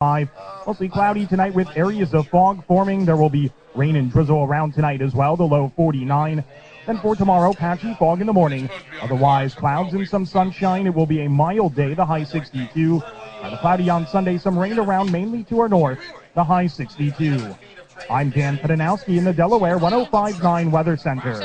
5. Mostly cloudy tonight with areas of fog forming. There will be rain and drizzle around tonight as well, the low 49. Then for tomorrow, patchy fog in the morning. Otherwise, clouds and some sunshine. It will be a mild day, the high 62. The cloudy on Sunday, some rain around mainly to our north, the high 62. I'm Dan Pedanowski in the Delaware 105.9 Weather Center.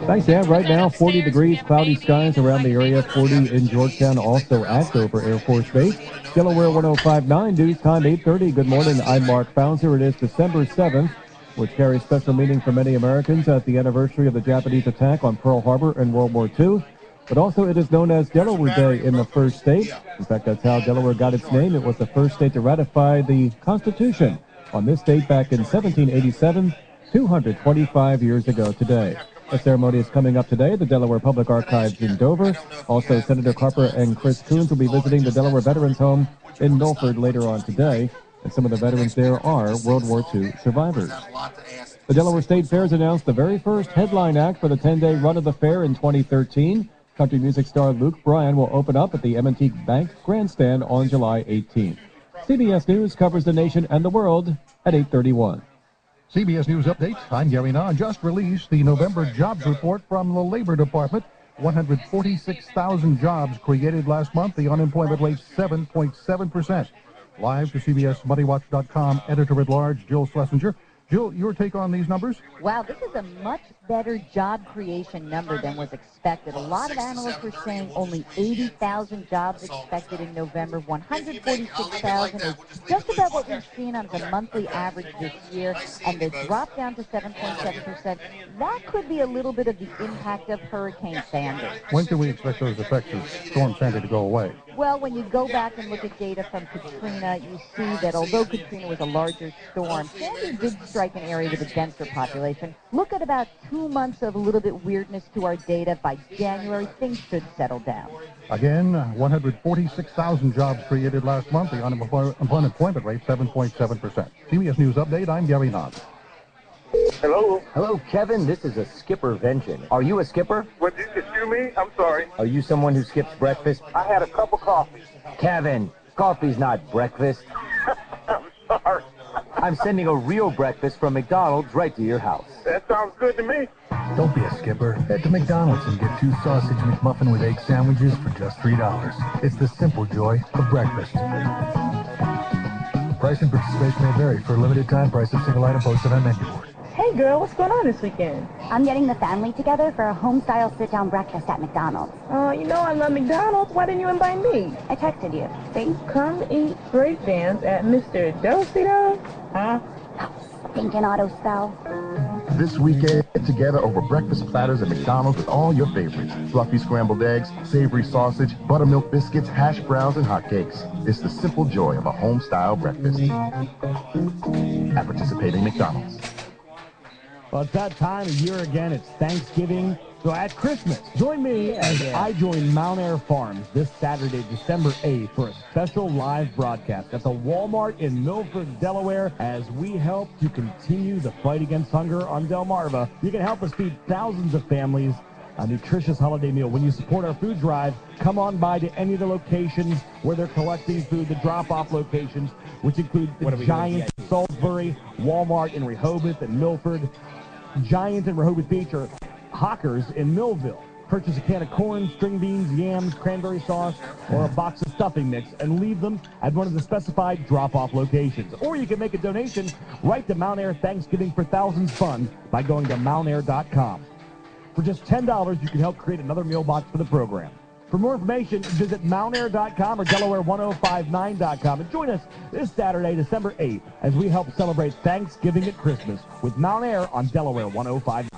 Thanks, Dan. Right now, 40 degrees, cloudy skies around the area, 40 in Georgetown, also at Dover Air Force Base. Delaware 105.9 news time, 8:30. Good morning. I'm Mark Bowser. It is December 7th, which carries special meaning for many Americans at the anniversary of the Japanese attack on Pearl Harbor in World War II. But also it is known as Delaware Day in the first state. In fact, that's how Delaware got its name. It was the first state to ratify the Constitution on this date back in 1787, 225 years ago today. The ceremony is coming up today at the Delaware Public Archives in Dover. Also, Senator Carper and Chris Coons will be visiting the Delaware Veterans Home in Milford later on today. And some of the veterans there are World War II survivors. The Delaware State Fair has announced the very first headline act for the 10-day run of the fair in 2013. Country music star Luke Bryan will open up at the M&T Bank Grandstand on July 18th. CBS News covers the nation and the world at 8:31. CBS News Update. I'm Gary Nah. Just released the November jobs report from the Labor Department. 146,000 jobs created last month. The unemployment rate 7.7%. Live to CBSMoneyWatch.com editor-at-large Jill Schlesinger. Jill, your take on these numbers? Wow, this is a much better job creation number than was expected. A lot of analysts were saying only 80,000 jobs expected in November. 146,000 is just about what we've seen on the monthly average this year. And the drop down to 7.7%, that could be a little bit of the impact of Hurricane Sandy. When can we expect those effects of Storm Sandy to go away? Well, when you go back and look at data from Katrina, you see that although Katrina was a larger storm, Sandy did strike an area with a denser population. Look at about 2 months of a little bit weirdness to our data. By January, things should settle down. Again, 146,000 jobs created last month. The unemployment rate, 7.7%. CBS News Update, I'm Gary Nah. Hello? Hello, Kevin. This is a skipper vention. Are you a skipper? Excuse me? I'm sorry. Are you someone who skips breakfast? I had a cup of coffee. Kevin, coffee's not breakfast. I'm sorry. I'm sending a real breakfast from McDonald's right to your house. That sounds good to me. Don't be a skipper. Head to McDonald's and get 2 sausage McMuffin with egg sandwiches for just $3. It's the simple joy of breakfast. Price and participation may vary. For a limited time, price of single item posted on menu board. Hey girl, what's going on this weekend? I'm getting the family together for a home-style sit-down breakfast at McDonald's. You know I love McDonald's. Why didn't you invite me? I texted you. See? Come eat break dance at Mr. Dosito? Huh? Stinking auto spell. This weekend, get together over breakfast platters at McDonald's with all your favorites. Fluffy scrambled eggs, savory sausage, buttermilk biscuits, hash browns, and hotcakes. It's the simple joy of a home-style breakfast at participating McDonald's. Well, it's that time of year again. It's Thanksgiving. So at Christmas, join me as I join Mount Air Farms this Saturday, December 8th, for a special live broadcast at the Walmart in Milford, Delaware, as we help to continue the fight against hunger on Delmarva. You can help us feed thousands of families a nutritious holiday meal. When you support our food drive, come on by to any of the locations where they're collecting food, the drop-off locations, which include the Giant in Salisbury, Walmart in Rehoboth and Milford, Giant and Rehoboth Beach, or Hawkers in Millville. Purchase a can of corn, string beans, yams, cranberry sauce, or a box of stuffing mix and leave them at one of the specified drop-off locations. Or you can make a donation right to Mount Air Thanksgiving for Thousands Fund by going to mountair.com. For just $10, you can help create another meal box for the program. For more information, visit mountair.com or Delaware1059.com and join us this Saturday, December 8th, as we help celebrate Thanksgiving at Christmas with Mount Air on Delaware 105.9.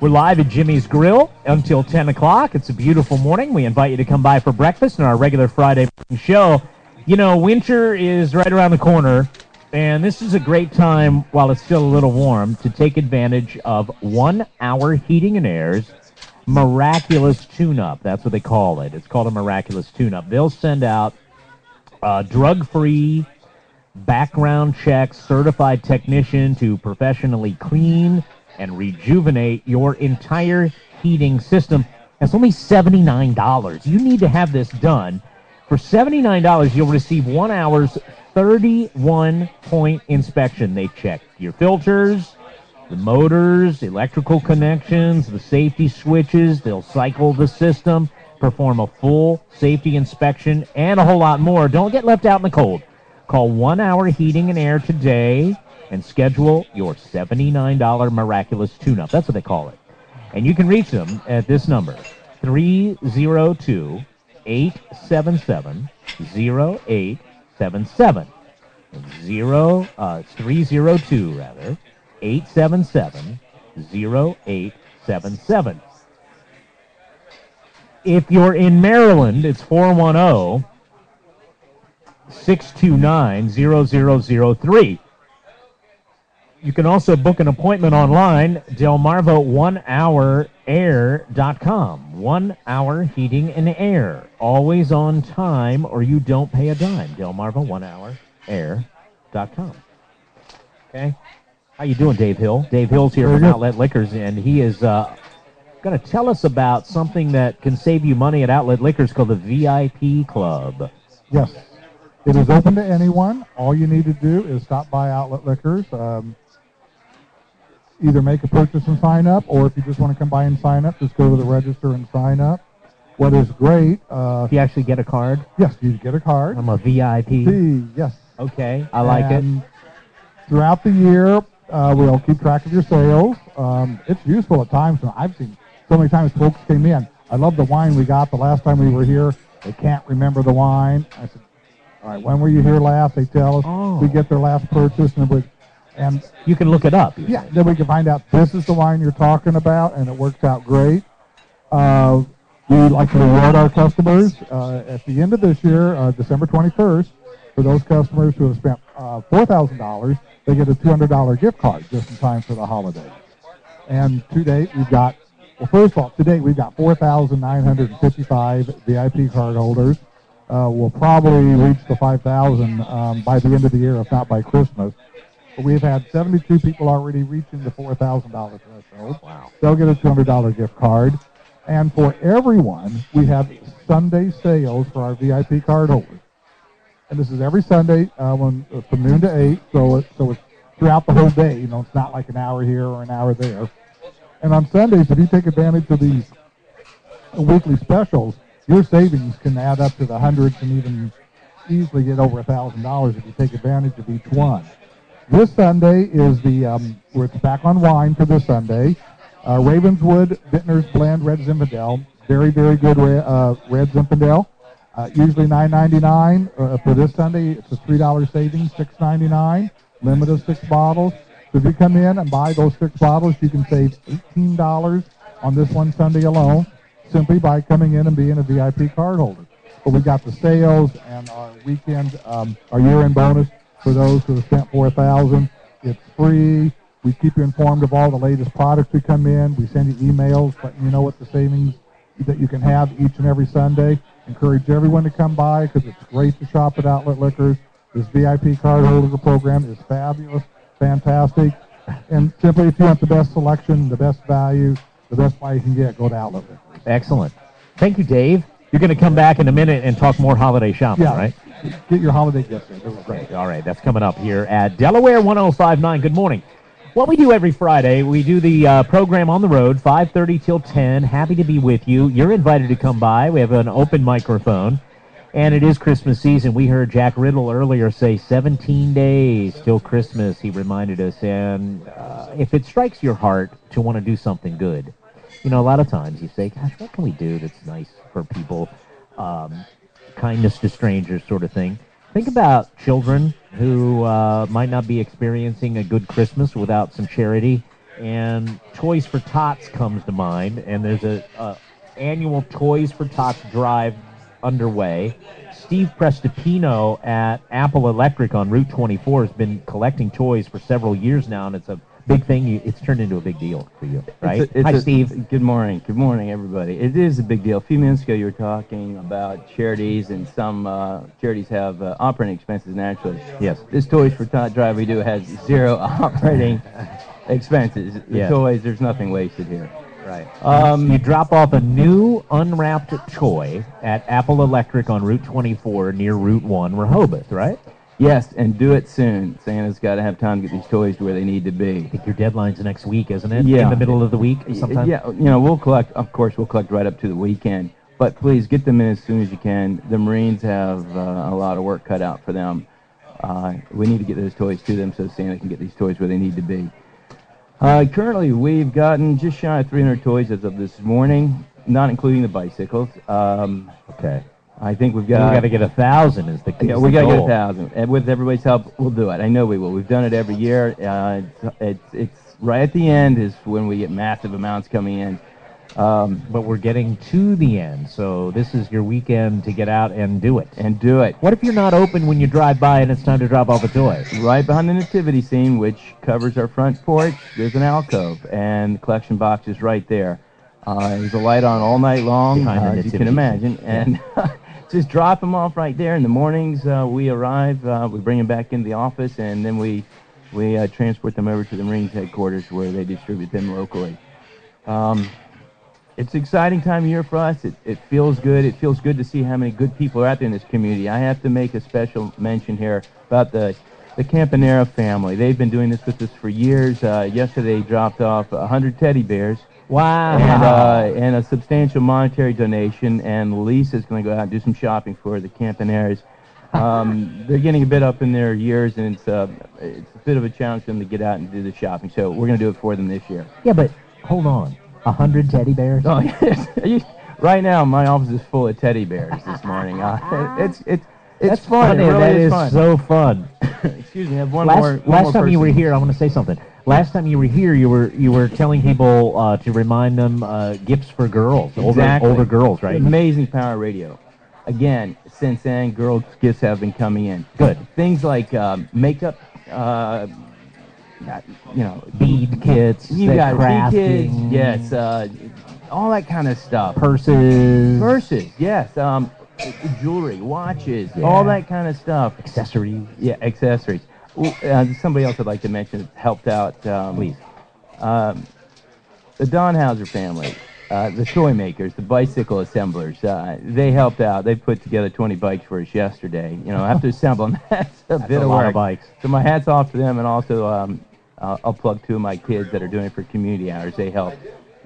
We're live at Jimmy's Grill until 10 o'clock. It's a beautiful morning. We invite you to come by for breakfast in our regular Friday show. You know, winter is right around the corner, and this is a great time, while it's still a little warm, to take advantage of 1 Hour Heating and Air's Miraculous Tune-Up. That's what they call it. It's called a Miraculous Tune-Up. They'll send out drug-free, background check, certified technician to professionally clean and rejuvenate your entire heating system. That's only $79. You need to have this done. For $79, you'll receive 1 hour's 31-point inspection. They check your filters, the motors, electrical connections, the safety switches. They'll cycle the system, perform a full safety inspection, and a whole lot more. Don't get left out in the cold. Call 1 Hour Heating and Air today and schedule your $79 miraculous tune-up. That's what they call it. And you can reach them at this number, 302-877-0877. 302, rather, 877-0877. If you're in Maryland, it's 410-629-0003. You can also book an appointment online, delmarva1hourair.com. 1 Hour Heating and Air. Always on time or you don't pay a dime. delmarva1hourair.com. Okay? How you doing, Dave Hill? Dave Hill's here from Outlet Liquors, and he is going to tell us about something that can save you money at Outlet Liquors called the VIP Club. Yes. It is open to anyone. All you need to do is stop by Outlet Liquors. Either make a purchase and sign up, or if you just want to come by and sign up, just go to the register and sign up. What is great... you actually get a card? Yes, you get a card. I'm a VIP? Yes. Okay, I like it. Throughout the year, we'll keep track of your sales. It's useful at times. I've seen so many times folks came in. I love the wine we got the last time we were here. They can't remember the wine. I said, all right, when were you here last? They tell us. We get their last purchase, and you can look it up. Yeah, then we can find out this is the wine you're talking about, and it works out great. We like to reward our customers at the end of this year, December 21st. For those customers who have spent $4,000, they get a $200 gift card just in time for the holidays. And to date, we've got, first of all, to date, we've got 4,955 VIP card holders. We'll probably reach the 5,000 by the end of the year, if not by Christmas. But we've had 72 people already reaching the $4,000 threshold. Wow. They'll get a $200 gift card. And for everyone, we have Sunday sales for our VIP card holders. And this is every Sunday from noon to 8, so it's throughout the whole day. It's not like an hour here or an hour there. And on Sundays, if you take advantage of these weekly specials, your savings can add up to the hundreds and even easily get over $1,000 if you take advantage of each one. This Sunday is it's back on wine for this Sunday. Ravenswood Vintner's Blend Red Zinfandel. Very, very good Red Zinfandel. Usually $9.99. For this Sunday, it's a $3 savings, $6.99. Limit of 6 bottles. So if you come in and buy those 6 bottles, you can save $18 on this one Sunday alone, simply by coming in and being a VIP card holder. But we got the sales and our weekend, our year-end bonus for those who have spent $4,000. It's free. We keep you informed of all the latest products we come in. We send you emails letting you know what the savings that you can have each and every Sunday. Encourage everyone to come by because it's great to shop at Outlet Liquors. This VIP card holder program is fabulous, fantastic. And simply, if you want the best selection, the best value, the best buy you can get, go to Outlet Liquors. Excellent. Thank you, Dave. You're going to come back in a minute and talk more holiday shopping, right? Get your holiday gifts there. That was great. All right, that's coming up here at Delaware 1059. Good morning. What we do every Friday, we do the program on the road, 5:30 till 10. Happy to be with you. You're invited to come by. We have an open microphone, and it is Christmas season. We heard Jack Riddle earlier say 17 days till Christmas, he reminded us. And if it strikes your heart to want to do something good, a lot of times you say, gosh, what can we do that's nice for people? Kindness to strangers sort of thing. Think about children who might not be experiencing a good Christmas without some charity. And Toys for Tots comes to mind. And there's a annual Toys for Tots drive underway. Steve Prestipino at Apple Electric on Route 24 has been collecting toys for several years now, and it's a big thing. It's turned into a big deal for you, right? Hi, Steve. Good morning. Good morning, everybody. It is a big deal. A few minutes ago, you were talking about charities, and some charities have operating expenses naturally. Yes. This Toys for Tot drive we do has 0 operating expenses. The toys, there's nothing wasted here. Right. You drop off a new unwrapped toy at Apple Electric on Route 24 near Route 1, Rehoboth, right? Yes, and do it soon. Santa's got to have time to get these toys to where they need to be. I think your deadline's next week, isn't it? Yeah. In the middle of the week sometime? Yeah, we'll collect, of course, we'll collect right up to the weekend. But please, get them in as soon as you can. The Marines have a lot of work cut out for them. We need to get those toys to them so Santa can get these toys where they need to be. Currently, we've gotten just shy of 300 toys as of this morning, not including the bicycles. Okay. I think we've got... We got to get 1,000 is the key. Yeah, we got to get 1,000. And with everybody's help, we'll do it. I know we will. We've done it every year. It's right at the end is when we get massive amounts coming in. But we're getting to the end, so this is your weekend to get out and do it. What if you're not open when you drive by and it's time to drop off a toy? Right behind the nativity scene, which covers our front porch, there's an alcove, and the collection box is right there. There's a light on all night long, as you can imagine, and just drop them off right there. In the mornings, we arrive, we bring them back into the office, and then we transport them over to the Marines headquarters where they distribute them locally. It's an exciting time of year for us. It feels good. It feels good to see how many good people are out there in this community. I have to make a special mention here about the Campanera family. They've been doing this with us for years. Yesterday, they dropped off 100 teddy bears. Wow. And a substantial monetary donation. And Lisa's going to go out and do some shopping for the Campaneras. They're getting a bit up in their years, and it's a bit of a challenge for them to get out and do the shopping. So we're going to do it for them this year. Yeah, but hold on. 100 teddy bears? Oh, yes. Right now, my office is full of teddy bears this morning. It's fun. Funny. It really that is is fun. so fun. Excuse me. I have one last more time you were person. here, I want to say something. Last time you were here, you were telling people to remind them gifts for girls, older girls, right? Amazing power radio. Again, since then, girls' gifts have been coming in. Good. Things like makeup. Bead kits, you got crafting, bead kits, yes, all that kind of stuff. Purses, yes, jewelry, watches, all that kind of stuff. Accessories. Yeah, accessories. Somebody else I'd like to mention that helped out. Please. The Donhauser family, the toy makers, the bicycle assemblers, they helped out. They put together 20 bikes for us yesterday. I have to assemble them. That's a bit of lot work. Of bikes. So my hat's off to them, and also I'll plug 2 of my kids that are doing it for community hours. They help.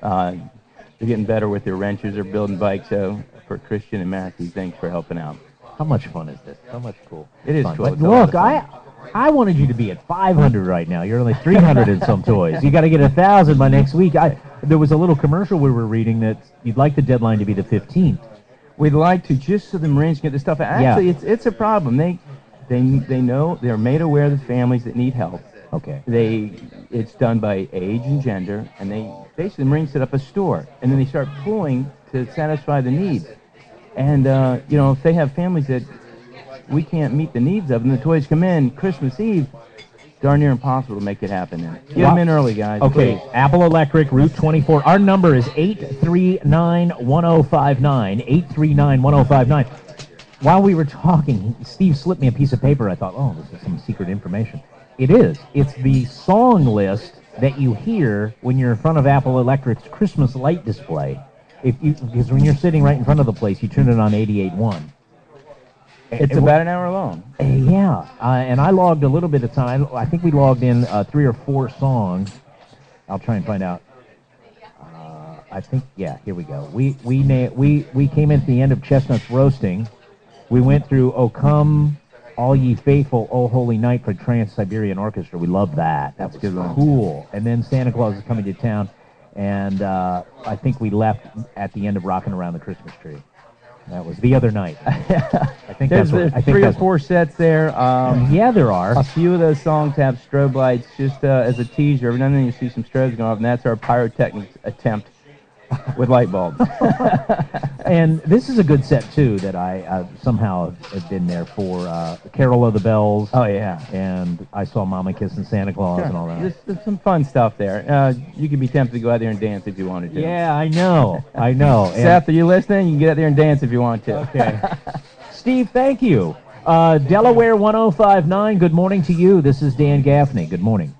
They're getting better with their wrenches. They're building bikes. So for Christian and Matthew, thanks for helping out. How much fun is this? So much cool. It is fun. cool. But look, I wanted you to be at 500 right now. You're only 300 in some toys. You got to get 1,000 by next week. There was a little commercial we were reading that you'd like the deadline to be the 15th. We'd like to, just so the Marines can get the stuff. Actually, it's a problem. They know, they're made aware of the families that need help. Okay. It's done by age and gender, and the Marines set up a store, and then they start pulling to satisfy the needs. And if they have families that we can't meet the needs of, and the toys come in Christmas Eve, darn near impossible to make it happen then. Get them in early, guys. Okay, please. Apple Electric, Route 24. Our number is 839-1059, 839-1059. While we were talking, Steve slipped me a piece of paper. I thought, oh, this is some secret information. It is. It's the song list that you hear when you're in front of Apple Electric's Christmas light display. Because when you're sitting right in front of the place, you turn it on 88.1. It's about an hour long. Yeah, and I logged a little bit of time. I think we logged in 3 or 4 songs. I'll try and find out. I think, yeah, here we go. We came in at the end of Chestnuts Roasting. We went through "O Come, All Ye Faithful, O Holy Night" for Trans-Siberian Orchestra. We love that. That was good. Cool. And then Santa Claus is Coming to Town, and I think we left at the end of Rockin' Around the Christmas Tree. That was the other night. I think there's 3 or 4 sets there. Yeah, there are. A few of those songs have strobe lights, just as a teaser. Every now and then you see some strobes going off, and that's our pyrotechnics attempt with light bulbs. And this is a good set, too, that I somehow have been there for. Carol of the Bells. Oh, yeah. And I Saw Mama Kissing Santa Claus and all that. There's some fun stuff there. You could be tempted to go out there and dance if you wanted to. Yeah, I know. I know. Seth, are you listening? You can get out there and dance if you want to. Okay. Steve, thank you. Delaware 1059, good morning to you. This is Dan Gaffney. Good morning.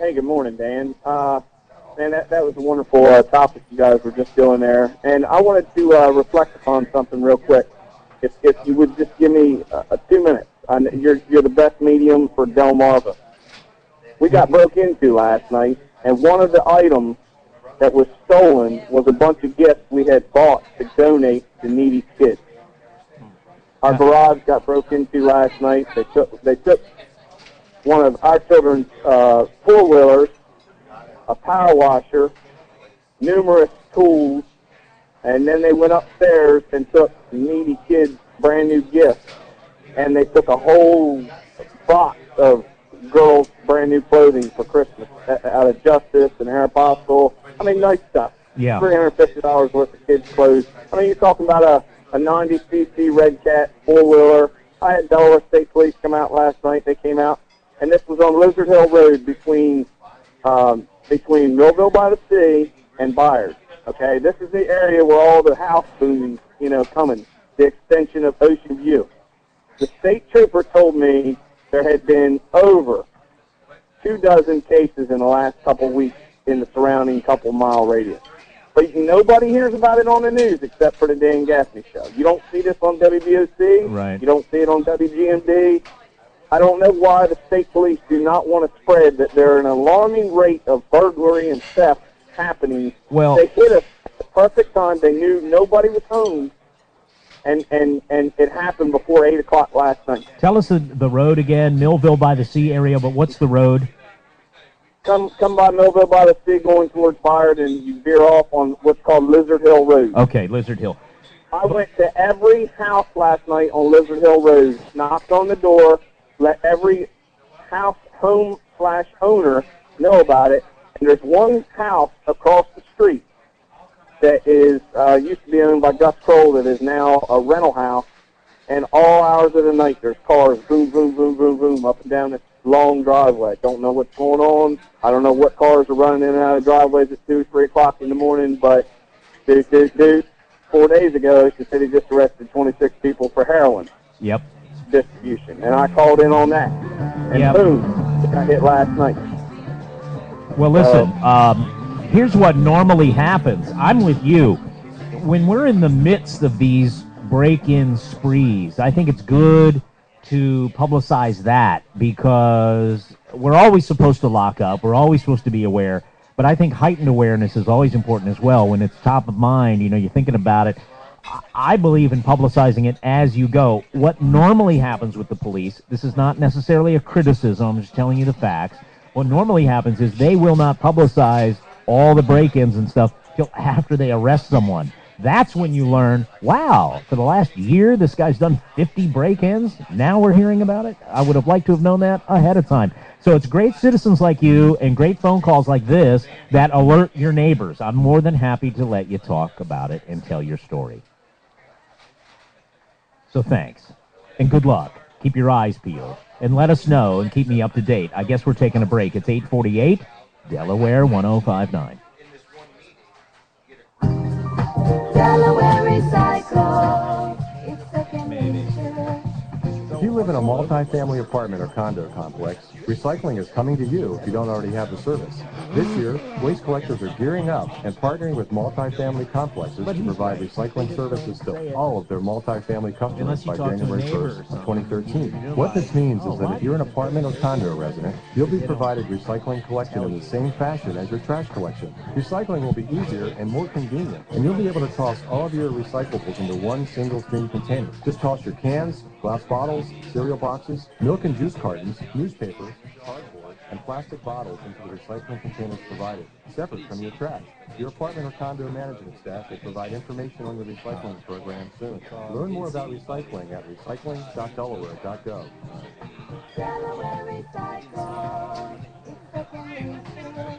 Hey, good morning, Dan. Man, that was a wonderful topic you guys were just doing there. And I wanted to reflect upon something real quick. If you would just give me 2 minutes. You're the best medium for Delmarva. We got broke into last night, and one of the items that was stolen was a bunch of gifts we had bought to donate to needy kids. Our garage got broke into last night. They took one of our children's four-wheelers, a power washer, numerous tools, and then they went upstairs and took needy kids' brand new gifts. And they took a whole box of girls' brand new clothing for Christmas out of Justice and Aeropostale. I mean, nice stuff. Yeah. $350 worth of kids' clothes. I mean, you're talking about a 90cc Red Cat four-wheeler. I had Delaware State Police come out last night. They came out, and this was on Lizard Hill Road between Millville by the Sea and Byers. Okay, this is the area where all the house booming, coming, the extension of Ocean View. The state trooper told me there had been over 24 cases in the last couple weeks in the surrounding couple-mile radius. But nobody hears about it on the news except for the Dan Gaffney Show. You don't see this on WBOC. Right. You don't see it on WGMD. I don't know why the state police do not want to spread that there are an alarming rate of burglary and theft happening. Well, they hit us at the perfect time. They knew nobody was home, and it happened before 8 o'clock last night. Tell us the road again, Millville by the Sea area, but what's the road? Come by Millville by the Sea going towards Byard, and you veer off on what's called Lizard Hill Road. Okay, Lizard Hill. I went to every house last night on Lizard Hill Road, knocked on the door, let every home/owner know about it. And there's one house across the street that is used to be owned by Gus Kroll that is now a rental house. And all hours of the night, there's cars boom, boom, boom, boom, boom up and down this long driveway. Don't know what's going on. I don't know what cars are running in and out of driveways at 2, 3 o'clock in the morning. But 4 days ago, the city just arrested 26 people for heroin. Yep. Distribution, and I called in on that, and boom, it got hit last night. Well, listen, here's what normally happens. I'm with you. When we're in the midst of these break-in sprees, I think it's good to publicize that because we're always supposed to lock up. We're always supposed to be aware, but I think heightened awareness is always important as well. When it's top of mind, you're thinking about it. I believe in publicizing it as you go. What normally happens with the police, this is not necessarily a criticism, I'm just telling you the facts. What normally happens is they will not publicize all the break-ins and stuff till after they arrest someone. That's when you learn, wow, for the last year, this guy's done 50 break-ins. Now we're hearing about it. I would have liked to have known that ahead of time. So it's great citizens like you and great phone calls like this that alert your neighbors. I'm more than happy to let you talk about it and tell your story. So thanks, and good luck. Keep your eyes peeled, and let us know and keep me up to date. I guess we're taking a break. It's 8:48, Delaware 1059. Delaware Recycle. It's second nature. If you live in a multi-family apartment or condo complex, recycling is coming to you if you don't already have the service. This year, waste collectors are gearing up and partnering with multi-family complexes to provide recycling services to all of their multi-family customers by January 1st of 2013. What this means is that if you're an apartment or condo resident, you'll be provided recycling collection in the same fashion as your trash collection. Recycling will be easier and more convenient, and you'll be able to toss all of your recyclables into one single clean container. Just toss your cans, glass bottles, cereal boxes, milk and juice cartons, newspapers, cardboard, and plastic bottles into the recycling containers provided, separate from your trash. Your apartment or condo management staff will provide information on the recycling program soon. Learn more about recycling at recycling.delaware.gov. Delaware Recycle. It's second nature.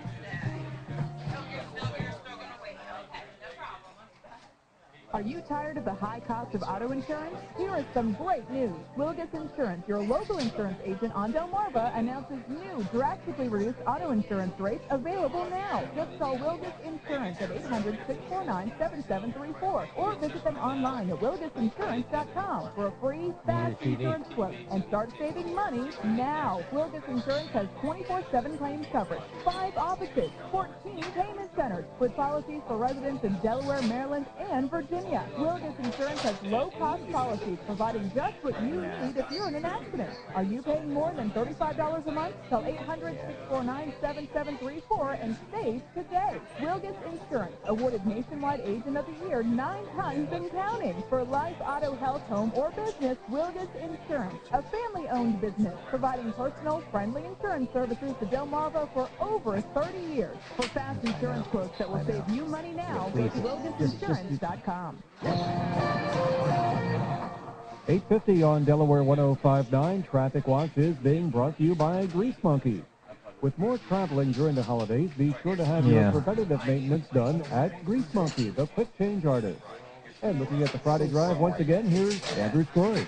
Are you tired of the high cost of auto insurance? Here is some great news. Wilgus Insurance, your local insurance agent on Delmarva, announces new, drastically reduced auto insurance rates available now. Just call Wilgus Insurance at 800-649-7734 or visit them online at wilgusinsurance.com for a free, fast insurance quote and start saving money now. Wilgus Insurance has 24/7 claims coverage, 5 offices, 14 payment centers with policies for residents in Delaware, Maryland, and Virginia. Wilgus Insurance has low-cost policies providing just what you need if you're in an accident. Are you paying more than $35 a month? Call 800-649-7734 and save today. Wilgus Insurance, awarded Nationwide Agent of the Year 9 times and counting. For life, auto, health, home, or business, Wilgus Insurance, a family-owned business providing personal, friendly insurance services to Delmarva for over 30 years. For fast insurance quotes that will save you money now, go to WilgusInsurance.com. 8:50 on Delaware 105.9. Traffic Watch is being brought to you by Grease Monkey. With more traveling during the holidays, be sure to have your preventative maintenance done at Grease Monkey, the quick change artist. And looking at the Friday drive once again, here's Andrew Story.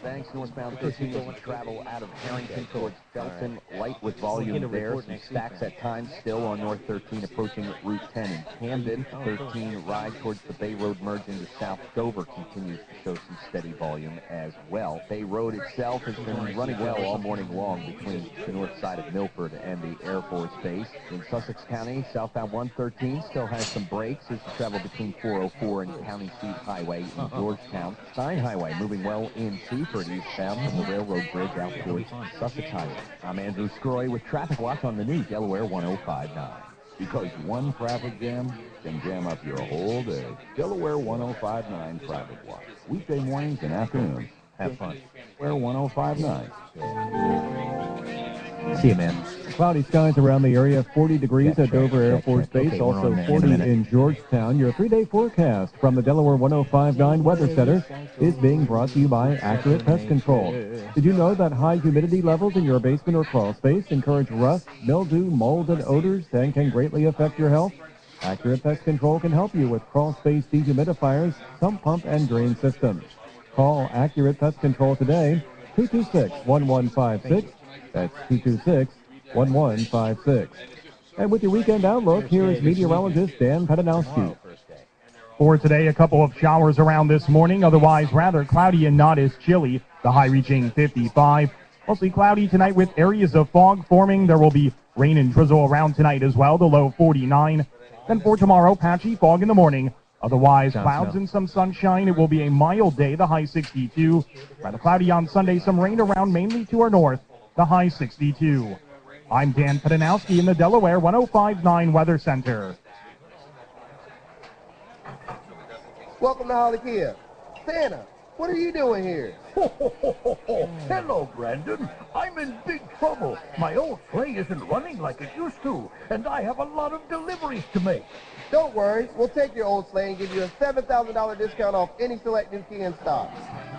Thanks, northbound 13 as you travel out of Harrington towards Felton. Light with volume there. Some stacks at times still on North 13 approaching Route 10 in Camden. 13 ride towards the Bay Road merge into South Dover continues to show some steady volume as well. Bay Road itself has been running well all morning long between the north side of Milford and the Air Force Base. In Sussex County, southbound 113 still has some breaks as you travel between 404 and County Seat Highway in Georgetown. Stein Highway moving well in Seaford eastbound from the railroad bridge out towards Sussex Highway. I'm Andrew Scroy with Traffic Watch on the new Delaware 105.9. Because one traffic jam can jam up your whole day. Delaware 105.9 Traffic Watch. Weekday mornings and afternoons. Have fun. Delaware 105.9. See you, man. Cloudy skies around the area, 40 degrees at Dover Air Force Base, also 40 in Georgetown. Your 3-day forecast from the Delaware 105.9 Weather Center is being brought to you by Accurate Pest Control. Did you know that high humidity levels in your basement or crawl space encourage rust, mildew, mold, and odors and can greatly affect your health? Accurate Pest Control can help you with crawl space dehumidifiers, sump pump, and drain systems. Call Accurate Pest Control today, 226-1156. That's 226-1156. And with your weekend outlook, here is meteorologist Dan Pedanowski. For today, a couple of showers around this morning, otherwise rather cloudy and not as chilly. The high reaching 55. Mostly cloudy tonight with areas of fog forming. There will be rain and drizzle around tonight as well, the low 49. Then for tomorrow, patchy fog in the morning. Otherwise, clouds and some sunshine. It will be a mild day, the high 62. Rather cloudy on Sunday, some rain around mainly to our north, the high 62. I'm Dan Pedanowski in the Delaware 105.9 Weather Center. Welcome to Holly Kia. Santa, what are you doing here? Hello, Brandon. I'm in big trouble. My old sleigh isn't running like it used to, and I have a lot of deliveries to make. Don't worry. We'll take your old sleigh and give you a $7,000 discount off any select new Kia in stock.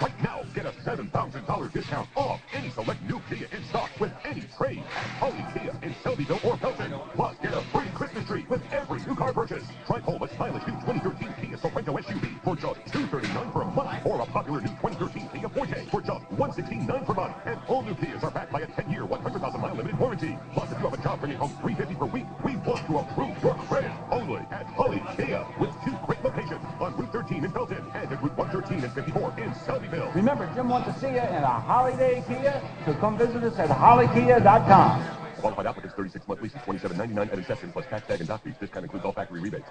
Right now, get a $7,000 discount off any select new Kia in stock with any trade at Holly Kia in Selbyville or Felton. Plus, get a free Christmas tree with every new car purchase. Drive home a stylish new 2013 Kia Sorento SUV for just $239 for a month, or a popular new 2013 Kia Forte for just $169 per month. And all new Kias are backed by a 10-year, 100,000-mile limited warranty. Plus, if you have a job bringing home $350 per week, we want to approve your credit only at Holly Kia, with 2 great locations on Route 13 in Felton and at Route 113 and 54 in Selbyville. Remember, Jim wants to see you in a holiday Kia, so come visit us at hollykia.com. Qualified applicants, 36-month leases, $27.99 at inception, plus tax, tag, and dock fees. Discount includes all factory rebates.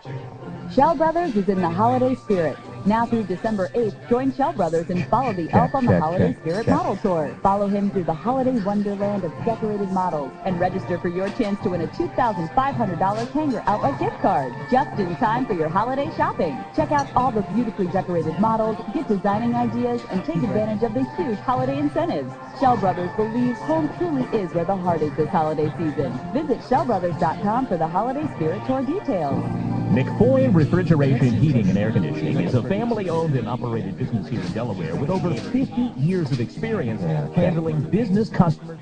Shell Brothers is in the holiday spirit. Now through December 8th, join Shell Brothers and follow the Elf on the Holiday Spirit Model Tour. Follow him through the holiday wonderland of decorated models and register for your chance to win a $2,500 Tanger Outlet gift card. Just in time for your holiday shopping. Check out all the beautifully decorated models, get designing ideas, and take advantage of the huge holiday incentives. Shell Brothers believes home truly is where the heart is this holiday season. Visit shellbrothers.com for the holiday spirit tour details. McFoy Refrigeration, Heating, and Air Conditioning is a family-owned and operated business here in Delaware with over 50 years of experience handling business customers.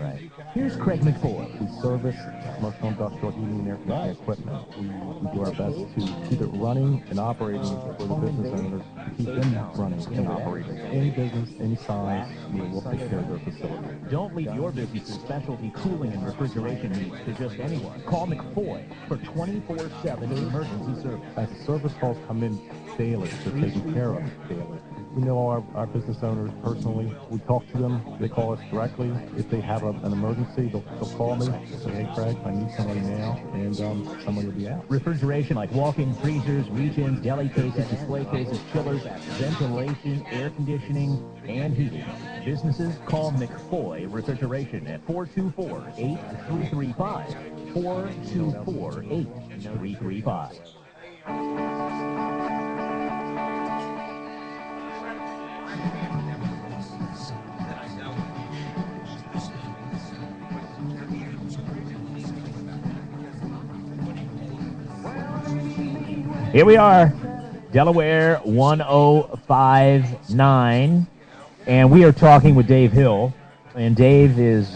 Here's Craig McFoy. We service commercial industrial heating and air conditioning equipment. We do our best to keep it running and operating for the business owners, to keep them running and operating. Any business, any size, we'll take care of their facility. Don't leave your business's specialty cooling and refrigeration needs to just anyone. Call McFoy for 24/7 emergency service. As the service calls come in daily, they're taken care of daily. We know our business owners personally. We talk to them. They call us directly. If they have an emergency, they'll call me. They'll say, hey, Craig, I need somebody now, and somebody will be out. Refrigeration like walk-in freezers, reach-ins, deli cases, display cases, chillers, ventilation, air conditioning, and heating. Businesses call McFoy Refrigeration at 424-8335. 424-8335. Here we are, Delaware 1059, and we are talking with Dave Hill, and Dave is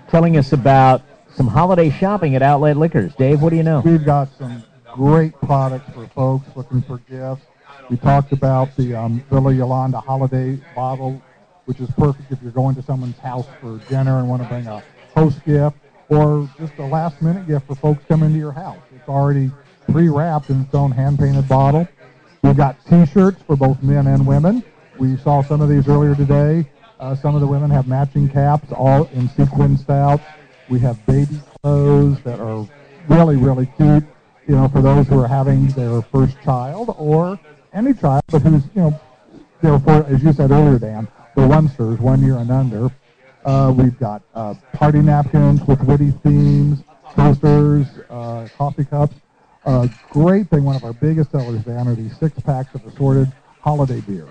telling us about some holiday shopping at Outlet Liquors. Dave, what do you know? We've got some great products for folks looking for gifts. We talked about the Villa Yolanda holiday bottle, which is perfect if you're going to someone's house for dinner and want to bring a host gift, or just a last-minute gift for folks coming to your house. It's already pre-wrapped in its own hand-painted bottle. We've got T-shirts for both men and women. We saw some of these earlier today. Some of the women have matching caps, all in sequin stouts. We have baby clothes that are really, really cute, you know, for those who are having their first child or any child, but who's, you know, therefore, as you said earlier, Dan, the onesters, 1 year and under. We've got party napkins with witty themes, toasters, coffee cups. Great thing, one of our biggest sellers, Dan, are these 6-packs of assorted holiday beers.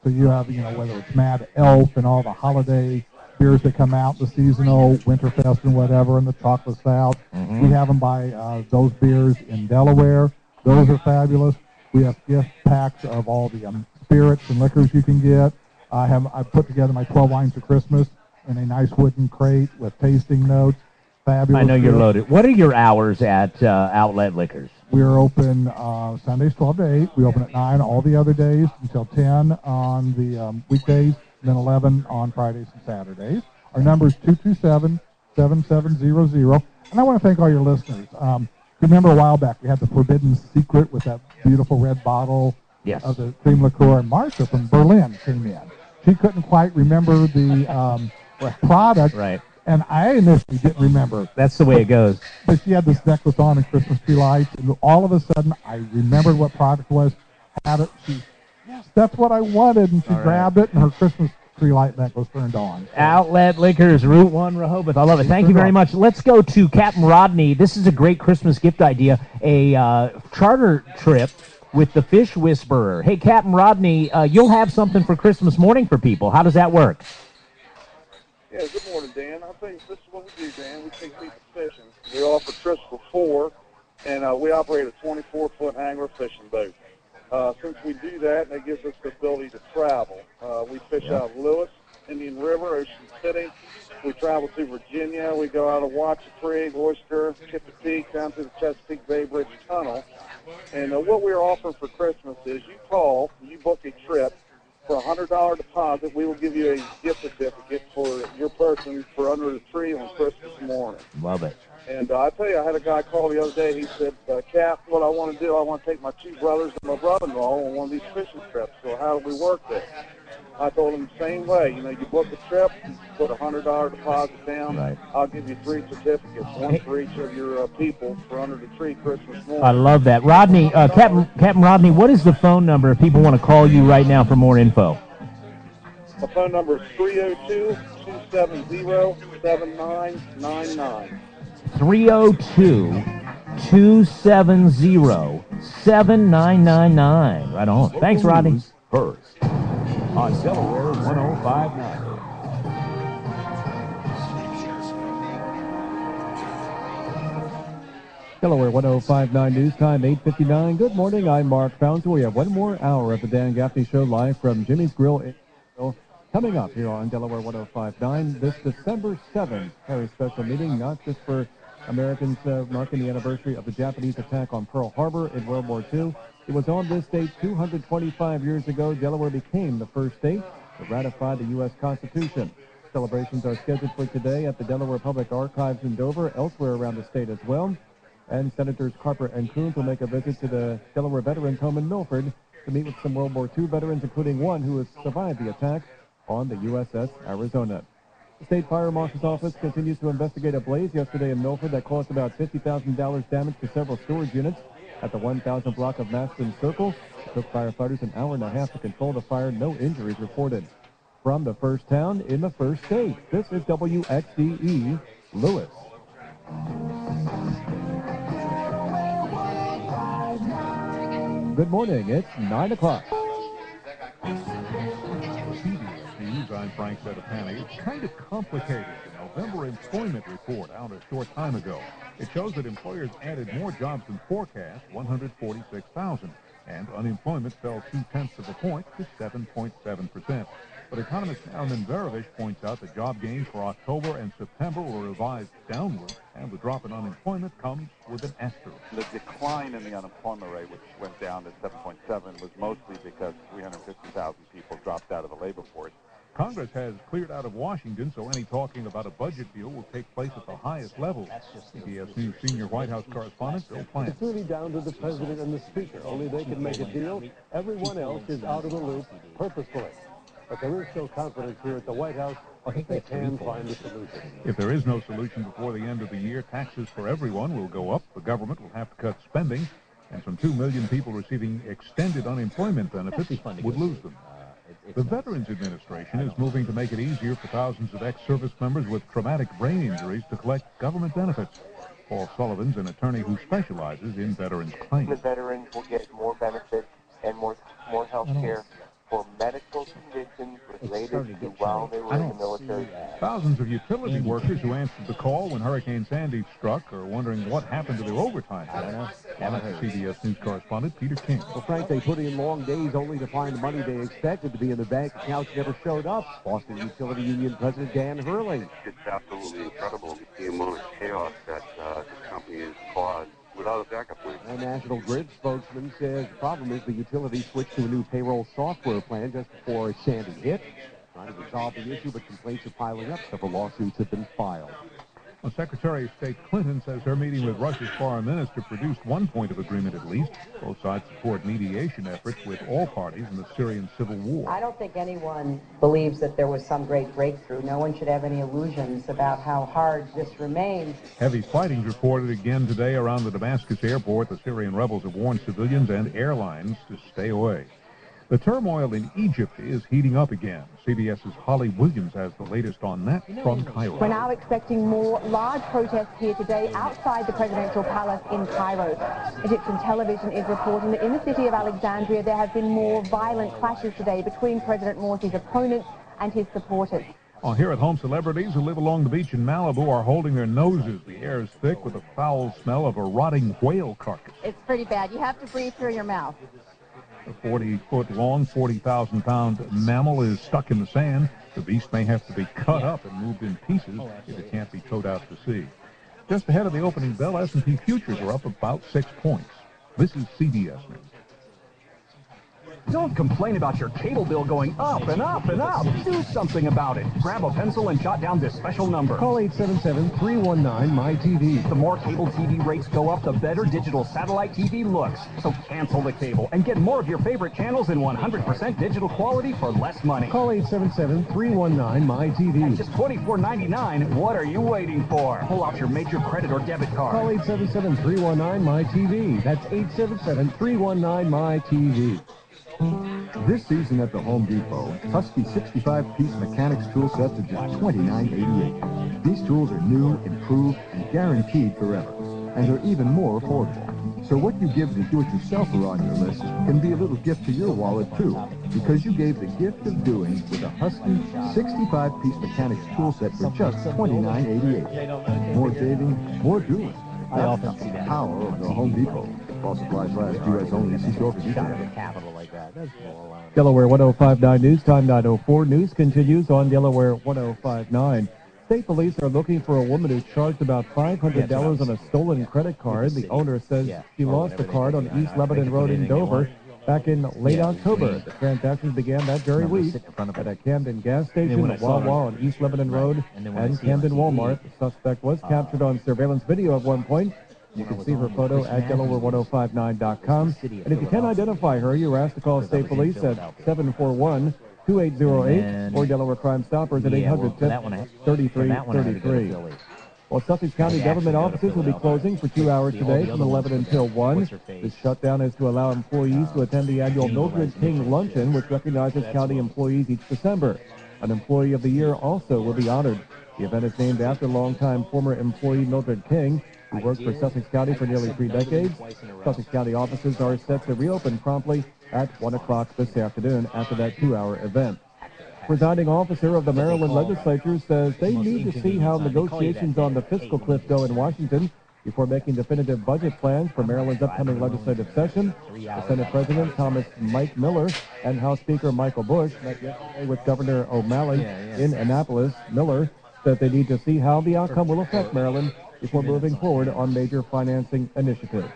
So you have, you know, whether it's Mad Elf and all the holiday beers that come out, the seasonal, Winterfest and whatever, and the chocolate stout. We have them by those beers in Delaware. Those are fabulous. We have gift packs of all the spirits and liquors you can get. I put together my 12 wines of Christmas in a nice wooden crate with tasting notes. Fabulous. I know you're loaded. What are your hours at Outlet Liquors? We're open Sundays 12 to 8. We open at 9 all the other days until 10 on the weekdays, then 11 on Fridays and Saturdays. Our number is 227-7700. And I want to thank all your listeners. Remember a while back we had the Forbidden Secret with that beautiful red bottle of the cream liqueur, and Marcia from Berlin came in. She couldn't quite remember the product. Right. And I initially didn't remember. That's the way it goes. But she had this necklace on and Christmas tree lights, and all of a sudden I remembered what product it was, had it. She, yes, that's what I wanted, and she grabbed it, and her Christmas tree light necklace turned on. So. Outlet Liquors, Route 1, Rehoboth. I love it. Thank you very much. Let's go to Captain Rodney. This is a great Christmas gift idea, a charter trip with the Fish Whisperer. Hey, Captain Rodney, you'll have something for Christmas morning for people. How does that work? Yeah, good morning, Dan. I think this is what we do, Dan. We take people fishing. We offer trips for 4, and we operate a 24-foot angler fishing boat. Since we do that, that gives us the ability to travel. We fish out of Lewis, Indian River, Ocean City. We travel to Virginia. We go out of Watchafree, Oyster, Chesapeake, down to the Chesapeake Bay Bridge Tunnel. And what we're offering for Christmas is you call, you book a trip. For a $100 deposit, we will give you a gift certificate for your person for under the tree on Christmas morning. Love it. And I tell you, I had a guy call the other day. He said, Cap, what I want to do, I want to take my 2 brothers and my brother-in-law on one of these fishing trips. So how do we work this? I told him the same way. You know, you book a trip, you put a $100 deposit down. Right. I'll give you 3 certificates, one for each of your people for under the tree Christmas morning. I love that. Rodney, Captain Rodney, what is the phone number if people want to call you right now for more info? The phone number is 302-270-7999. 302-270-7999. Right on. Thanks, Rodney. First on Delaware 1059. Delaware 105.9 News Time, 8:59. Good morning, I'm Mark Founder. We have one more hour of the Dan Gaffney Show live from Jimmy's Grill. Coming up here on Delaware 105.9, this December 7th, very special meeting, not just for Americans marking the anniversary of the Japanese attack on Pearl Harbor in World War II. It was on this date 225 years ago, Delaware became the first state to ratify the U.S. Constitution. Celebrations are scheduled for today at the Delaware Public Archives in Dover, elsewhere around the state as well. And Senators Carper and Coons will make a visit to the Delaware Veterans Home in Milford to meet with some World War II veterans, including one who has survived the attack on the USS Arizona. The State Fire Marshal's Office continues to investigate a blaze yesterday in Milford that caused about $50,000 damage to several storage units at the 1,000 block of Maston Circle. It took firefighters an hour and a half to control the fire. No injuries reported. From the first town in the first state, this is WXDE Lewis. Good morning. It's 9 o'clock. News, I'm Frank Zettapani. It's kind of complicated. The November employment report out a short time ago. It shows that employers added more jobs than forecast, 146,000, and unemployment fell 0.2 of a point to 7.7%. But economist Armin Verovich points out that job gains for October and September were revised downward, and the drop in unemployment comes with an asterisk. The decline in the unemployment rate, which went down to 7.7, was mostly because 350,000 people dropped out of the labor force. Congress has cleared out of Washington, so any talking about a budget deal will take place at the highest level. CBS News senior White House correspondent Bill Plant. It's really down to the president and the speaker. Only they can make a deal. Everyone else is out of the loop purposefully. But there is still confidence here at the White House that they can find a solution. If there is no solution before the end of the year, taxes for everyone will go up. The government will have to cut spending, and some 2 million people receiving extended unemployment benefits would lose them. The Veterans Administration is moving to make it easier for thousands of ex-service members with traumatic brain injuries to collect government benefits. Paul Sullivan's an attorney who specializes in veterans claims. The veterans will get more benefits and more health care for medical conditions related to while they were in the military. Thousands of utility workers who answered the call when Hurricane Sandy struck are wondering what happened to their overtime. CBS News correspondent Peter King. Well, Frank, they put in long days only to find the money they expected to be in the bank accounts never showed up. Boston Utility Union President Dan Hurley. It's absolutely incredible the amount of chaos that this company has caused without a backup plan. A National Grid spokesman says the problem is the utility switched to a new payroll software plan just before Sandy hit. Trying to resolve the issue, but complaints are piling up. Several lawsuits have been filed. Well, Secretary of State Clinton says her meeting with Russia's foreign minister produced one point of agreement at least. Both sides support mediation efforts with all parties in the Syrian civil war. I don't think anyone believes that there was some great breakthrough. No one should have any illusions about how hard this remains. Heavy fighting reported again today around the Damascus airport. The Syrian rebels have warned civilians and airlines to stay away. The turmoil in Egypt is heating up again. CBS's Holly Williams has the latest on that from Cairo. We're now expecting more large protests here today outside the presidential palace in Cairo. Egyptian television is reporting that in the city of Alexandria there have been more violent clashes today between President Morsi's opponents and his supporters. Here at home, celebrities who live along the beach in Malibu are holding their noses. The air is thick with the foul smell of a rotting whale carcass. It's pretty bad. You have to breathe through your mouth. A 40-foot-long, 40,000-pound mammal is stuck in the sand. The beast may have to be cut up and moved in pieces if it can't be towed out to sea. Just ahead of the opening bell, S&P futures are up about 6 points. This is CBS News. Don't complain about your cable bill going up and up and up. Do something about it. Grab a pencil and jot down this special number. Call 877-319-MY-TV. The more cable TV rates go up, the better digital satellite TV looks. So cancel the cable and get more of your favorite channels in 100% digital quality for less money. Call 877-319-MY-TV. At just $24.99, what are you waiting for? Pull out your major credit or debit card. Call 877-319-MY-TV. That's 877-319-MY-TV. This season at the Home Depot, Husky 65-piece mechanics tool sets are just $29.88. These tools are new, improved, and guaranteed forever, and are even more affordable. So what you give the do-it-yourselfer on your list can be a little gift to your wallet, too, because you gave the gift of doing with a Husky 65-piece mechanics tool set for just $29.88. More saving, more doing. I often see that. Power of the Home Depot. While supplies last, U.S. only. See store for Shot details. at the Capitol like that. That's cool. Delaware 1059 News Time 904. News continues on Delaware 1059. State police are looking for a woman who charged about $500 on a stolen credit card. The owner says she lost the card on East Lebanon Road in Dover back in late October. The transactions began that very week at a Camden gas station, a Wawa on East Lebanon Road, and Camden Walmart. The suspect was captured on surveillance video at one point. You can see her photo at Delaware1059.com. And if you can identify her, you're asked to call state police at 741-2808 or Delaware Crime Stoppers at 800-3333. Well, Sussex County government offices will be closing for 2 hours today from 11 until 1. This shutdown is to allow employees to attend the annual Mildred King Luncheon, which recognizes county employees each December. An Employee of the Year also will be honored. The event is named after longtime former employee Mildred King, who worked for Sussex County for nearly 3 decades. Sussex County offices are set to reopen promptly at 1 o'clock this afternoon after that 2-hour event. Presiding officer of the Maryland legislature says they need to see how negotiations on the fiscal cliff go in Washington before making definitive budget plans for Maryland's upcoming legislative session. The Senate President Thomas Mike Miller and House Speaker Michael Bush met yesterday with Governor O'Malley in Annapolis. Miller said they need to see how the outcome will affect Maryland before moving forward on major financing initiatives.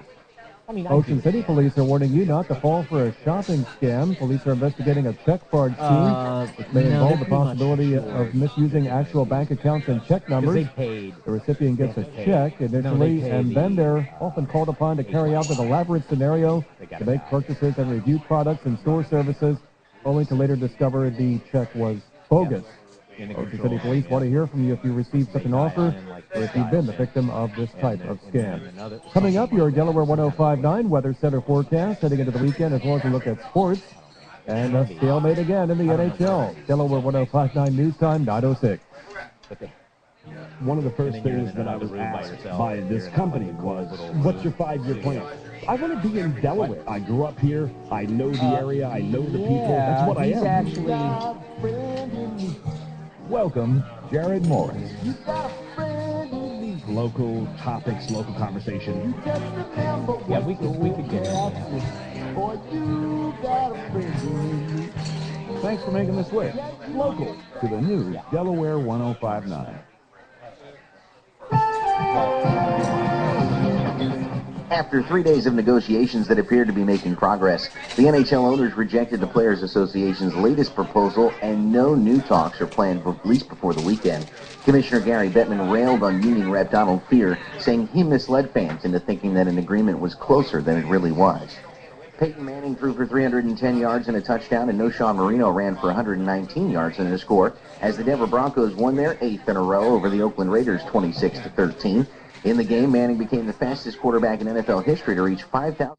Ocean City police are warning you not to fall for a shopping scam. Police are investigating a check fraud scheme, which may involve the possibility of misusing actual bank accounts and check numbers. The recipient gets a check initially, and then they're often called upon to carry out an elaborate scenario to make purchases and review products and store services, only to later discover the check was bogus. Ocean City Police want to hear from you if you received such an offer or if you've been the victim of this type of scam. Coming up, your Delaware 1059 Weather Center forecast heading into the weekend, as well as a look at sports. And a stalemate again in the NHL. Delaware 1059 News Time 906. One of the first things that I was asked by this company was, what's your 5-year plan? I want to be in Delaware. I grew up here. I know the area. I know the people. That's what I am. Welcome, Jared Morris. Local topics, local conversation. Yeah, we could get into Thanks for making the switch. Local to the new Delaware 1059. After 3 days of negotiations that appeared to be making progress, the NHL owners rejected the Players Association's latest proposal, and no new talks are planned at least before the weekend. Commissioner Gary Bettman railed on union rep Donald Fear, saying he misled fans into thinking that an agreement was closer than it really was. Peyton Manning threw for 310 yards and a touchdown, and Noshawn Marino ran for 119 yards and a score as the Denver Broncos won their 8th in a row over the Oakland Raiders 26-13. In the game, Manning became the fastest quarterback in NFL history to reach 5,000.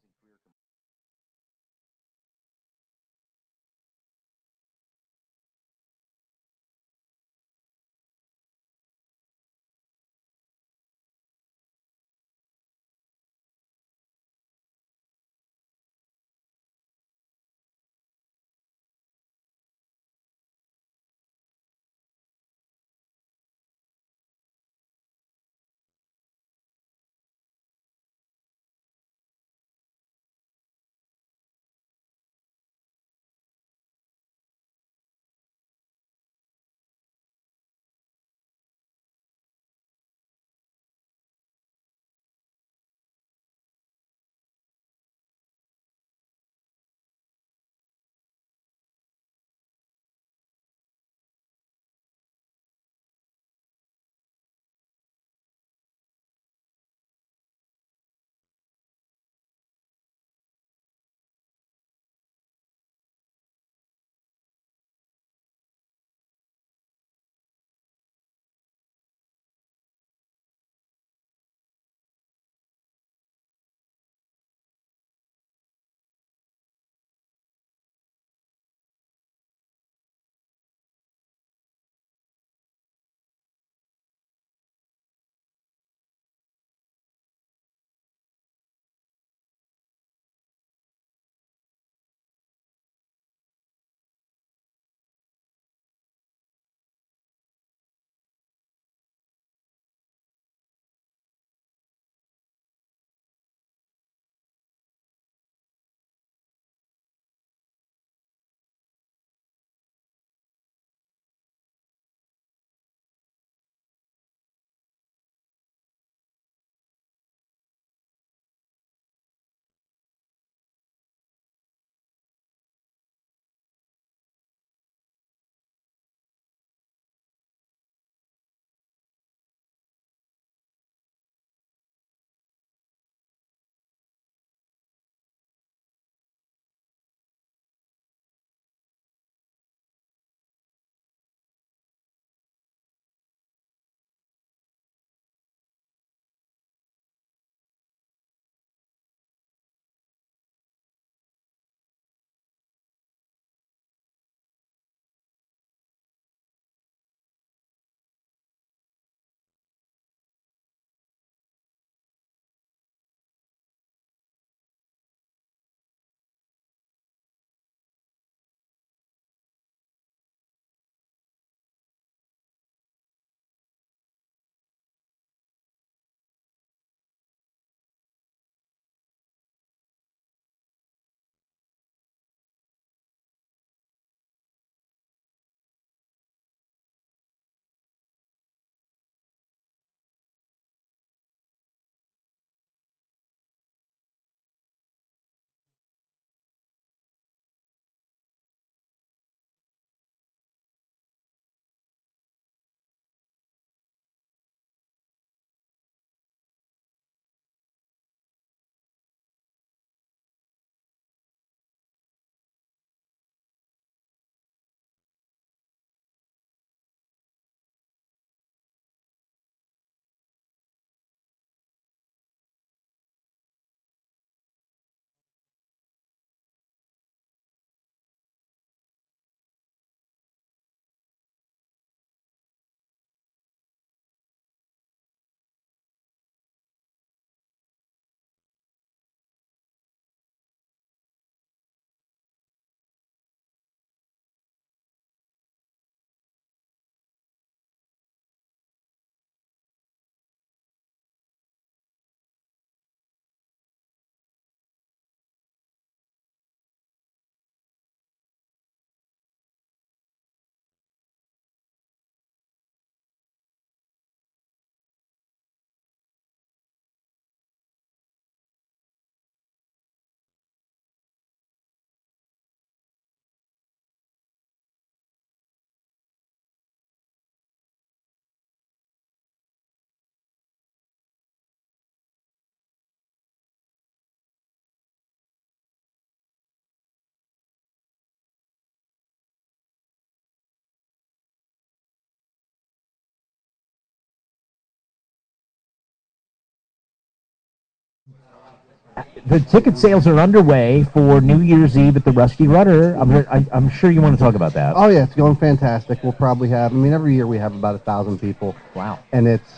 the ticket sales are underway for New Year's Eve at the Rusty Rudder. I'm sure you want to talk about that. Oh, yeah, it's going fantastic. We'll probably have, every year we have about 1,000 people. Wow. And it's,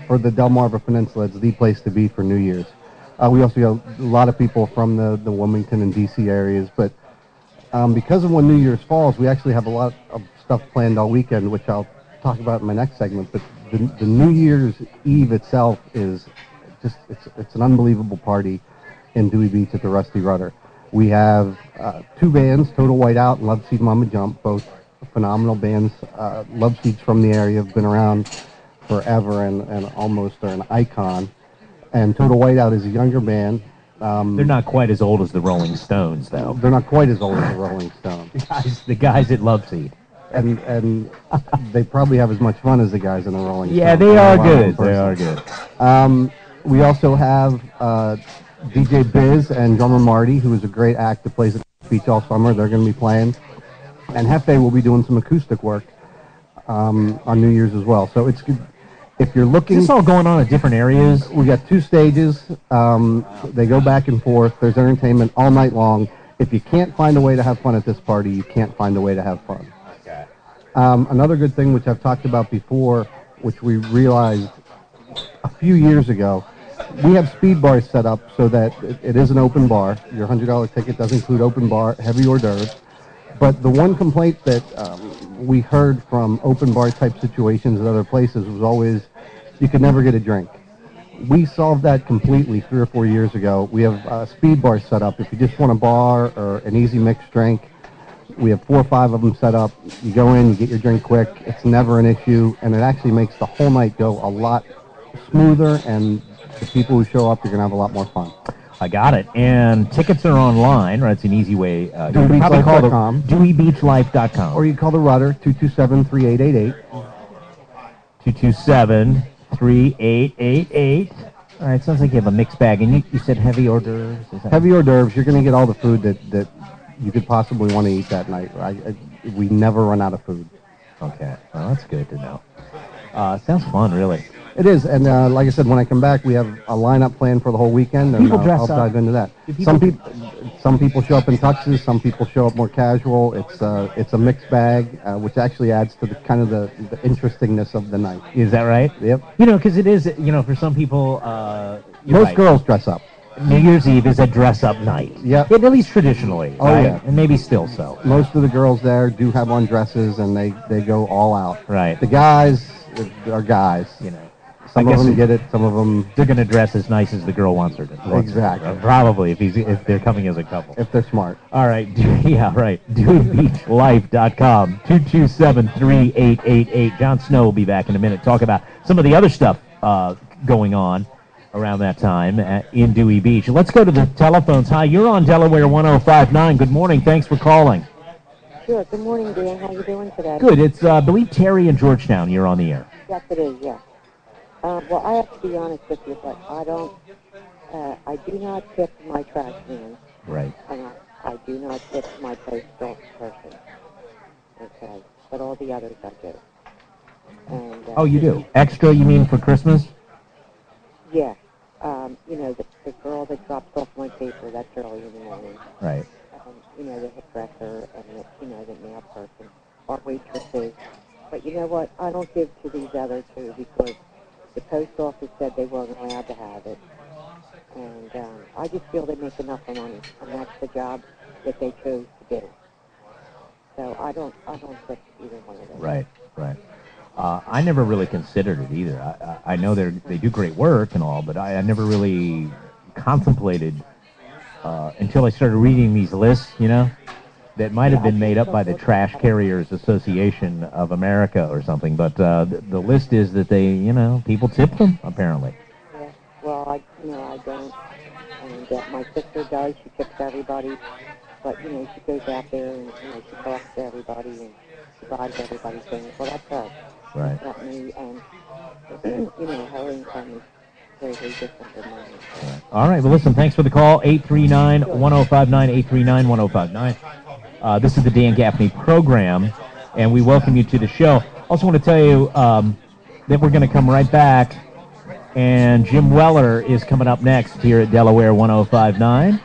for the Delmarva Peninsula, it's the place to be for New Year's. We also get a lot of people from the Wilmington and D.C. areas, but because of when New Year's falls, we actually have a lot of stuff planned all weekend, which I'll talk about in my next segment. But the New Year's Eve itself is just, it's an unbelievable party in Dewey Beach at the Rusty Rudder. We have two bands, Total Whiteout and Love Seed Mama Jump, both phenomenal bands. Love Seed's from the area, have been around forever and almost are an icon. And Total Whiteout is a younger band. They're not quite as old as the Rolling Stones, though. They're not quite as old as the Rolling Stones. The guys at Love Seed. And they probably have as much fun as the guys in the Rolling Stones. Yeah, they are good. They are good. We also have DJ Biz and drummer Marty, who is a great act that plays at the beach all summer. They're going to be playing. And Hefe will be doing some acoustic work on New Year's as well. So it's good. If you're looking... Is this all going on at different areas? We got 2 stages. They go back and forth. There's entertainment all night long. If you can't find a way to have fun at this party, you can't find a way to have fun. Okay. Another good thing, which I've talked about before, which we realized a few years ago, we have speed bars set up so that it is an open bar. Your $100 ticket does include open bar, heavy hors d'oeuvres. But the one complaint that we heard from open bar type situations at other places was always you could never get a drink. We solved that completely 3 or 4 years ago. We have speed bars set up. If you just want a bar or an easy mixed drink, we have 4 or 5 of them set up. You go in, you get your drink quick. It's never an issue, and it actually makes the whole night go a lot smoother, and the people who show up, you're going to have a lot more fun. I got it. And tickets are online, right? It's an easy way. You Deweybeachlife.com. probably call DeweyBeachLife.com. Or you call the Rudder, 227-3888. 227-3888. All right, sounds like you have a mixed bag. And you said heavy hors d'oeuvres? Heavy hors d'oeuvres. You're going to get all the food that you could possibly want to eat that night. We never run out of food. Okay. Well, that's good to know. Sounds fun, really. It is, and like I said, when I come back, we have a lineup planned for the whole weekend, and I'll dive into that. Some people show up in tuxes, some people show up more casual. It's a mixed bag, which actually adds to the kind of the interestingness of the night. Is that right? Yep. Because it is, for some people, most girls dress up. New Year's Eve is a dress-up night. Yep. At least traditionally. Oh, right? yeah. And maybe still so. Most of the girls there do have on dresses, and they go all out. Right. The guys are guys. Some of them get it, some of them... They're going to dress as nice as the girl wants her to. Exactly. Probably, if they're coming as a couple. If they're smart. All right. Yeah, right. DeweyBeachLife.com. 227-3888. Jon Snow will be back in a minute. Talk about some of the other stuff going on around that time in Dewey Beach. Let's go to the telephones. Hi, you're on Delaware 1059. Good morning. Thanks for calling. Sure. Good morning, Dan. How you doing today? Good. It's, I believe, Terry in Georgetown. You're on the air. Yes, it is, yes. Well, I have to be honest with you, but I do not tip my trash man. Right. And I do not tip my post-office person. Okay. But all the others I do. And, oh, you do? Extra, you mean, for Christmas? Yeah. The girl that drops off my paper, that's early in the morning. Right. The hairdresser and the nail person, or waitresses. But you know what? I don't give to these other two because the post office said they weren't allowed to have it. And I just feel they make enough money, and that's the job that they chose to do. So I don't tip either one of them. Right. I never really considered it either. I know they do great work and all, but I never really contemplated until I started reading these lists, that might have been made up by the Trash Carriers Association of America or something. But the list is that they, people tip them, apparently. Yeah. Well, I don't. And my sister does. She tips everybody. But, she goes out there and, she talks to everybody and she buys everybody things. Well, that's her. Right. Not me. And, her income is very, very different than mine. All right. Well, listen, thanks for the call. 839-1059, 839-1059. This is the Dan Gaffney program, and we welcome you to the show. Also want to tell you that we're going to come right back And Jim Weller is coming up next here at Delaware 105.9.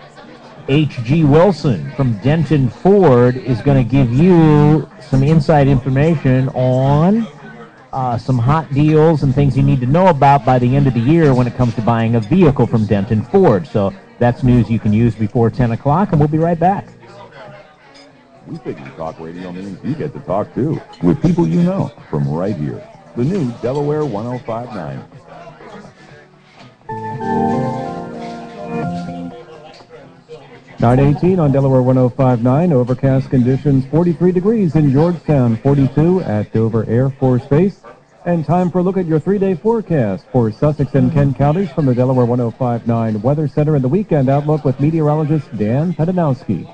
H.G. Wilson from Denton Ford is going to give you some inside information on some hot deals and things you need to know about by the end of the year when it comes to buying a vehicle from Denton Ford. So that's news you can use before 10 o'clock, and we'll be right back. We figure talk radio means you get to talk, too, with people you know from right here. The new Delaware 105.9. 9:18 on Delaware 105.9. Overcast conditions, 43 degrees in Georgetown, 42 at Dover Air Force Base. And time for a look at your three-day forecast for Sussex and Kent counties from the Delaware 105.9 Weather Center and the weekend outlook with meteorologist Dan Pedanowski.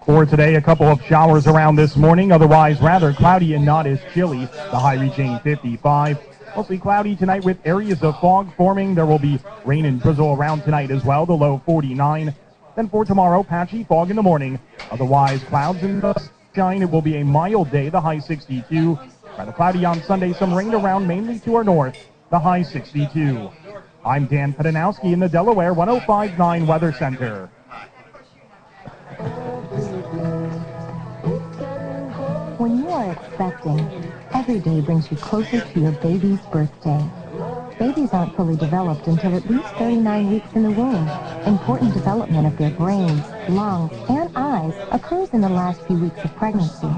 For today, a couple of showers around this morning, otherwise rather cloudy and not as chilly. The high reaching 55. Mostly cloudy tonight with areas of fog forming. There will be rain and drizzle around tonight as well, the low 49. Then for tomorrow, patchy fog in the morning. Otherwise, clouds in the sunshine. It will be a mild day, the high 62. Rather cloudy on Sunday, some rain around mainly to our north, the high 62. I'm Dan Pedanowski in the Delaware 105.9 Weather Center. When you are expecting, every day brings you closer to your baby's birthday. Babies aren't fully developed until at least 39 weeks in the womb. Important development of their brains, lungs, and eyes occurs in the last few weeks of pregnancy.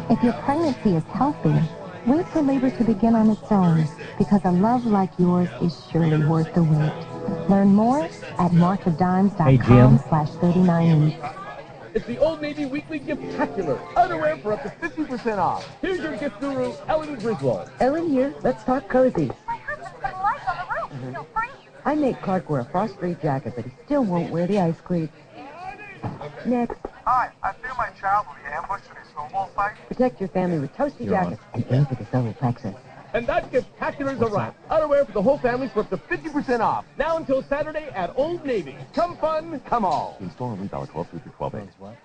If your pregnancy is healthy, wait for labor to begin on its own, because a love like yours is surely worth the wait. Learn more at marchofdimes.com/39 weeks. It's the Old Navy Weekly Gift-tacular. Underwear for up to 50% off. Here's your gift guru, Ellen Griswold. Ellen here. Let's talk cozy. I make Clark wear a frost-free jacket, but he still won't wear the ice cleats. Next. Hi, I fear my child will be ambushed in a snowball fight. Protect your family with toasty jackets and aim for the solar plexus. And that Gift-tacular's a wrap. Underwear for the whole family for up to 50% off. Now until Saturday at Old Navy. Come fun, come all. In-store only $12 through 12/8.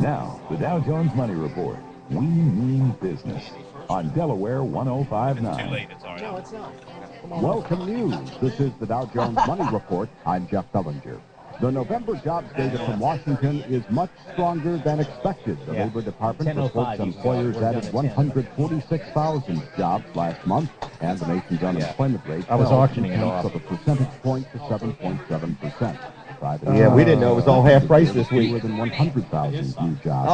Now, the Dow Jones Money Report. We mean business on Delaware 105.9. Too late, it's all right. No, it's not. Welcome news. This is the Dow Jones Money Report. I'm Jeff Bellinger. The November jobs data from Washington is much stronger than expected. The Labor Department reports employers added 146,000 jobs last month, and the nation's unemployment rate I was fell auctioning it off. of a percentage point to 7.7%. Yeah, we didn't know it was all half price this week. Fewer than 100,000 new jobs.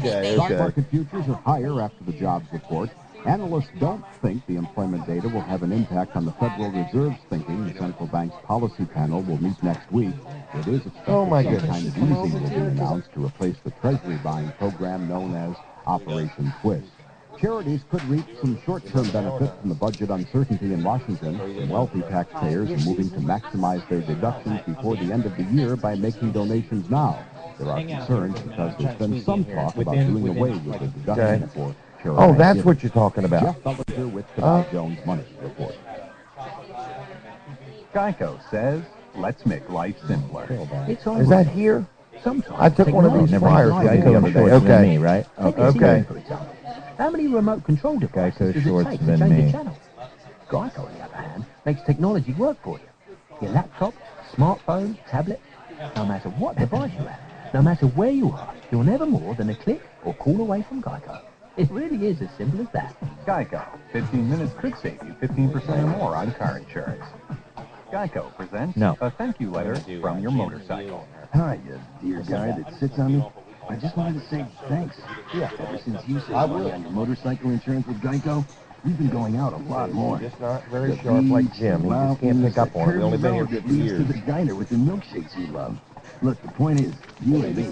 Okay. Stock market futures are higher after the jobs report. Analysts don't think the employment data will have an impact on the Federal Reserve's thinking. The central bank's policy panel will meet next week. It is expected some kind of easing will be announced to replace the Treasury buying program known as Operation Twist. Charities could reap some short-term benefit from the budget uncertainty in Washington. Some wealthy taxpayers are moving to maximize their deductions before the end of the year by making donations now. There are concerns because there's been some talk about doing away with the deduction for charity. Oh, that's what you're talking about. Jeff Bellinger with the Dow Jones Money Report. Geico says, let's make life simpler. Is that here? Sometimes. I took one of these flyers the other day. Okay. Me, right? Okay. How many remote control devices does it shorts take to than change me. a channel? Geico, on the other hand, makes technology work for you. Your laptop, smartphone, tablet, no matter what device you have, no matter where you are, you're never more than a click or call away from Geico. It really is as simple as that. Geico. 15 minutes could save you 15% or more on car insurance. Geico presents a thank you letter from your motorcycle. Hi, you dear guy that sits on me. I just wanted to say thanks. Ever since you saved money on your motorcycle insurance with Geico, we've been going out a lot more. Just not very sharp like Jim. He just can't pick up on it. We've only been here 50 years. To the diner with the milkshakes you love. Look, the point is, you and me,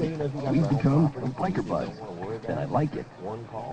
we've become biker buds. And I like it.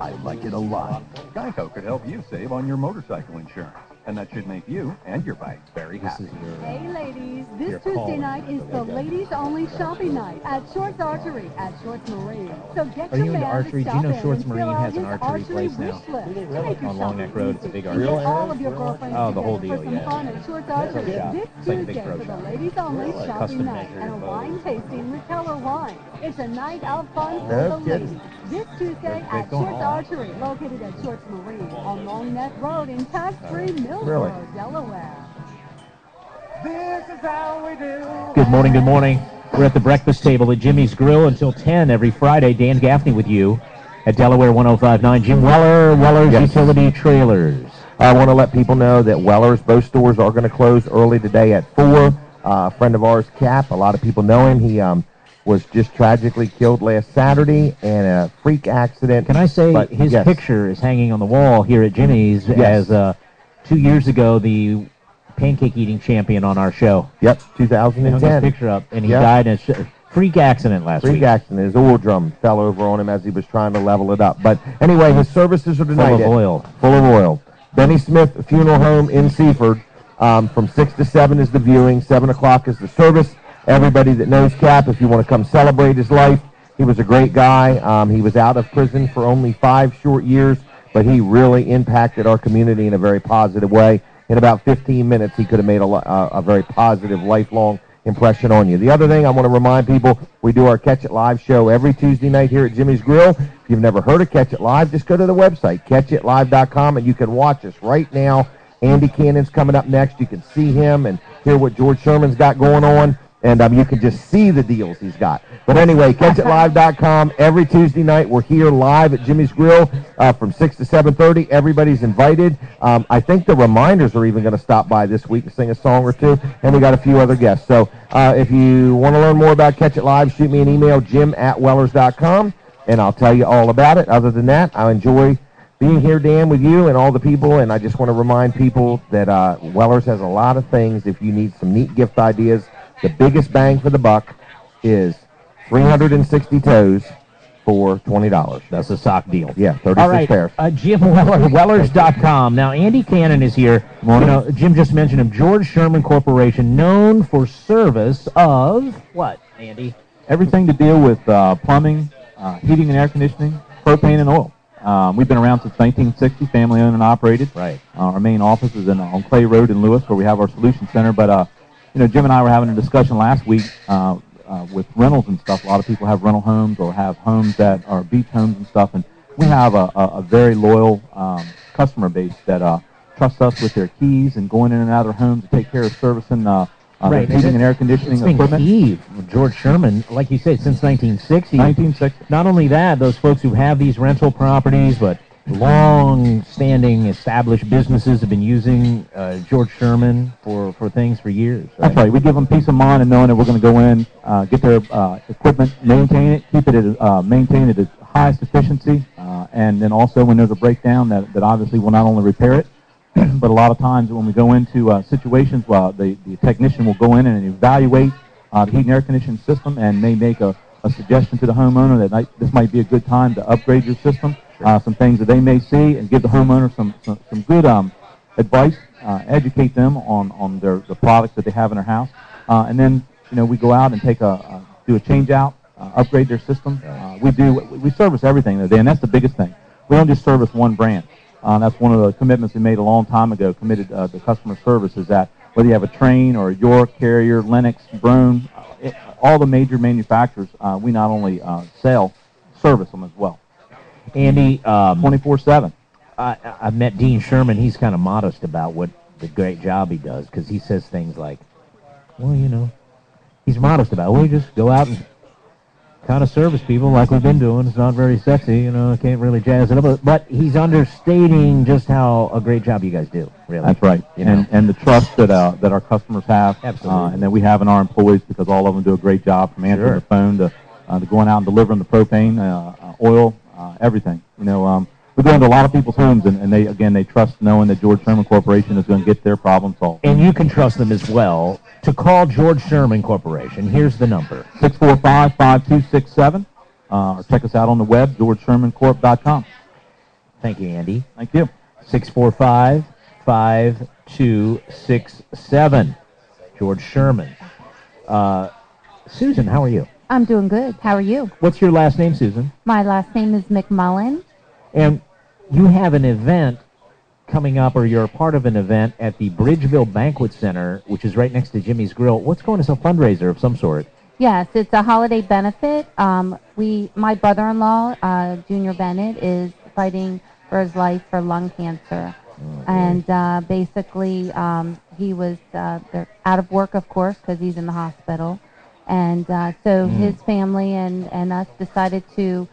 I like it a lot. Geico could help you save on your motorcycle insurance. And that should make you and your bike very happy. Hey ladies, this Tuesday night is the ladies only shopping night at Shorts Archery at Shorts Marine. So get Are your you into man archery? to Do you know stop Shorts in and Marine fill out has an his archery place wish now? list. Make your On Long Neck shopping Road, it's a easy. big And archery. get all of your girlfriends Oh, the whole together deal, for some fun at Shorts Archery shop. this It's like a big Tuesday pro for the shop. ladies only shopping Custom night measured and a bows. wine tasting with Keller Wine. It's a night of fun for No the kidding. ladies. This Tuesday They're at going Shorts all out. Archery, located at Shorts Marine on Long Neck Road in tax-free Millsboro, Really? Delaware. This is how we do. Good morning, good morning. We're at the breakfast table at Jimmy's Grill until 10 every Friday. Dan Gaffney with you at Delaware 105.9. Jim Weller, Weller's Utility Trailers. I want to let people know that Weller's, both stores are going to close early today at 4. A friend of ours, Cap, a lot of people know him. He was just tragically killed last Saturday in a freak accident. Can I say But, his yes. picture is hanging on the wall here at Jimmy's Yes. as 2 years ago the pancake eating champion on our show. Yep, They hung 2010. his picture up, and he Yep. died in a freak accident last week. Freak accident. His oil drum fell over on him as he was trying to level it up. But anyway, his services are tonight. Full of oil. Full of oil. Benny Smith Funeral Home in Seaford. From 6 to 7 is the viewing. 7 o'clock is the service. Everybody that knows Cap, if you want to come celebrate his life, he was a great guy. He was out of prison for only 5 short years, but he really impacted our community in a very positive way. In about 15 minutes, he could have made a very positive, lifelong impression on you. The other thing I want to remind people, we do our Catch It Live show every Tuesday night here at Jimmy's Grill. If you've never heard of Catch It Live, just go to the website, catchitlive.com, and you can watch us right now. Andy Cannon's coming up next. You can see him and hear what George Sherman's got going on, and you can just see the deals he's got. But anyway, catchitlive.com. Every Tuesday night, we're here live at Jimmy's Grill from 6 to 7:30. Everybody's invited. I think the Reminders are even going to stop by this week to sing a song or two, and we got a few other guests. So if you want to learn more about Catch It Live, shoot me an email, jim@wellers.com, and I'll tell you all about it. Other than that, I enjoy being here, Dan, with you and all the people, and I just want to remind people that Wellers has a lot of things. If you need some neat gift ideas, the biggest bang for the buck is 360 toes for $20. That's a sock deal. Yeah, 36 All right, pairs. Jim Weller, Wellers.com. Now, Andy Cannon is here. You know, Jim just mentioned him. George Sherman Corporation, known for service of what, Andy? Everything to deal with plumbing, heating and air conditioning, propane and oil. We've been around since 1960, family owned and operated. Right. Our main office is on Clay Road in Lewis, where we have our solution center. But you know, Jim and I were having a discussion last week with rentals and stuff. A lot of people have rental homes or have homes that are beach homes and stuff, and we have a very loyal customer base that trusts us with their keys and going in and out of their homes to take care of servicing their heating and air conditioning equipment. Key, George Sherman, like you said, since 1960. 1960. Not only that, those folks who have these rental properties, but long-standing established businesses have been using George Sherman for things for years. Right? That's right. We give them peace of mind and knowing that we're going to go in, get their equipment, maintain it, keep it at maintain it at highest efficiency, and then also when there's a breakdown, that obviously will not only repair it, but a lot of times when we go into situations, the technician will go in and evaluate the heat and air conditioning system and may make a suggestion to the homeowner that this might be a good time to upgrade your system. Some things that they may see, and give the homeowner some good advice, educate them on the products that they have in their house, and then we go out and do a change out, upgrade their system. We service everything today, and that's the biggest thing. We don't just service one brand. That's one of the commitments we made a long time ago. Committed to customer service is that whether you have a Trane or a York, Carrier, Lennox, Brown, all the major manufacturers, we not only service them as well. Andy, 24/7. I've met Dean Sherman. He's kind of modest about what the great job he does, because he says things like, well, he's modest about it. We just go out and kind of service people like we've been doing. It's not very sexy, can't really jazz it up. But he's understating just how a great job you guys do, really. That's right. And the trust that our customers have. Absolutely. And that we have in our employees, because all of them do a great job, from answering the phone to going out and delivering the propane, oil, everything. We go into a lot of people's homes, and they trust knowing that George Sherman Corporation is going to get their problem solved. And you can trust them as well. To call George Sherman Corporation, here's the number. 645-5267. Or check us out on the web, georgeshermancorp.com. Thank you, Andy. Thank you. 645-5267. 4267. George Sherman. Susan, how are you? I'm doing good. How are you? What's your last name, Susan? My last name is McMullen. And you have an event coming up, or you're a part of an event at the Bridgeville Banquet Center, which is right next to Jimmy's Grill. What's going as a fundraiser of some sort? Yes, it's a holiday benefit. My brother-in-law, Junior Bennett, is fighting for his life for lung cancer. And basically, he was they're out of work, of course, because he's in the hospital. And so his family and us decided to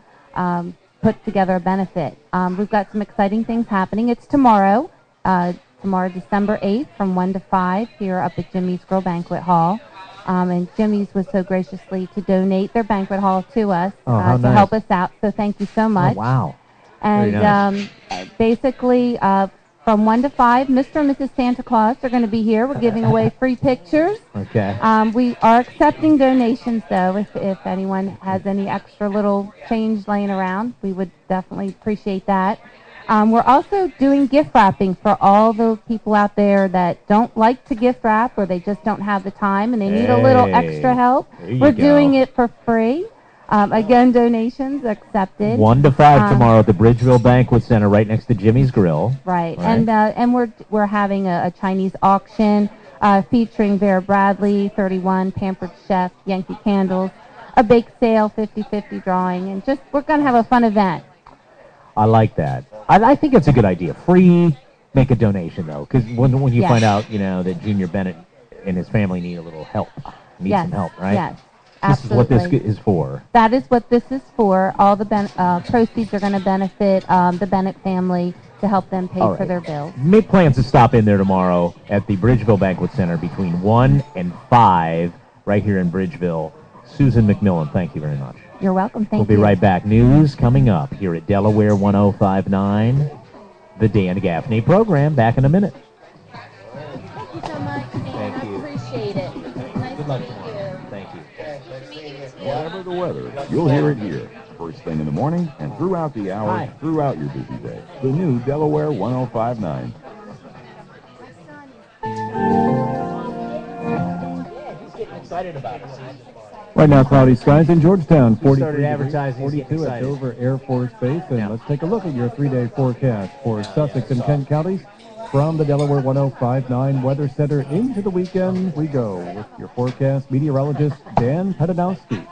put together a benefit. We've got some exciting things happening. It's tomorrow, December 8th, from 1 to 5 here up at Jimmy's Grill Banquet Hall. And Jimmy's was so graciously to donate their banquet hall to us to help us out. So thank you so much. Oh, wow. And Very nice. Basically, from 1 to 5, Mr. and Mrs. Santa Claus are going to be here. We're giving away free pictures. Okay. We are accepting donations, though. If anyone has any extra little change laying around, we would definitely appreciate that. We're also doing gift wrapping for all those people out there that don't like to gift wrap, or they just don't have the time and they need a little extra help. We're doing it for free. Again, donations accepted. 1 to 5 tomorrow at the Bridgeville Banquet Center, right next to Jimmy's Grill. Right. And we're having a Chinese auction featuring Vera Bradley, 31, Pampered Chef, Yankee Candles, a bake sale, 50-50 drawing, and just we're going to have a fun event. I like that. I think it's a good idea. Free, make a donation, though, because when you find out, that Junior Bennett and his family need a little help, some help, right? Yes. This Absolutely. is what this is for. That is what this is for. All the proceeds are going to benefit the Bennett family to help them pay for their bills. Make plans to stop in there tomorrow at the Bridgeville Banquet Center between 1 and 5 right here in Bridgeville. Susan McMillan, thank you very much. You're welcome. Thank you. We'll be right back. News coming up here at Delaware 1059, the Dan Gaffney program. Back in a minute. Thank you so much, Dan. Thank you. I appreciate it. Nice Good luck to meet you. Thank you. Whatever the weather, you'll hear it here. First thing in the morning and throughout the hour, throughout your busy day. The new Delaware 1059. He's getting excited about it. Right now, cloudy skies in Georgetown, 43 started advertising, degrees, 42 at Dover Air Force Base. And let's take a look at your 3-day forecast for Sussex and Kent counties. From the Delaware 1059 Weather Center into the weekend we go with your forecast meteorologist Dan Pedonowski.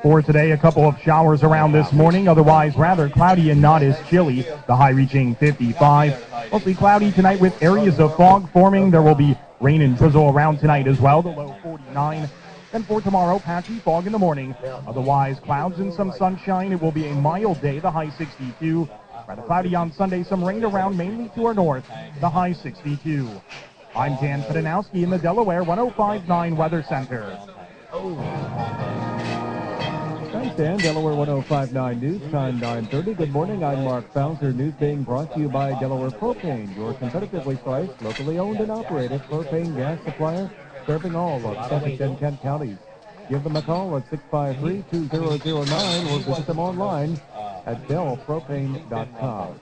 For today, a couple of showers around this morning, otherwise rather cloudy and not as chilly. The high reaching 55. Mostly cloudy tonight with areas of fog forming. There will be rain and drizzle around tonight as well, the low 49. Then for tomorrow, patchy fog in the morning. Otherwise, clouds and some sunshine. It will be a mild day, the high 62. Rather cloudy on Sunday, some rain around mainly to our north, the high 62. I'm Dan Pedonowski in the Delaware 1059 Weather Center. Thanks, Dan. Delaware 1059 News, time 9:30. Good morning. I'm Mark Fowler. News being brought to you by Delaware Propane, your competitively priced, locally owned and operated propane gas supplier, serving all of Sussex and Kent counties. Give them a call at 653-2009 or visit them online at dellpropane.com.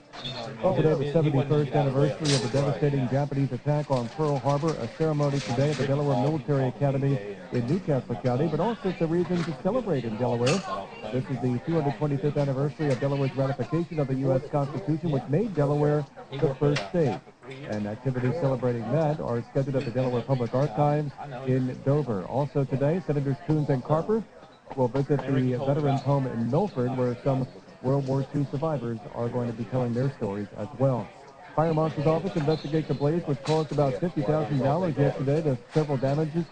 Well, today, the 71st anniversary of the devastating Japanese attack on Pearl Harbor, a ceremony today at the Delaware Military Academy in Newcastle County, but also it's a reason to celebrate in Delaware. This is the 225th anniversary of Delaware's ratification of the U.S. Constitution, which made Delaware the first state. And activities celebrating that are scheduled at the Delaware Public Archives in Dover. Also today, Senators Coons and Carper will visit the Veterans Home in Milford, where some World War II survivors are going to be telling their stories as well. Fire Marshal's Office investigates a blaze which caused about $50,000 yesterday to several damages.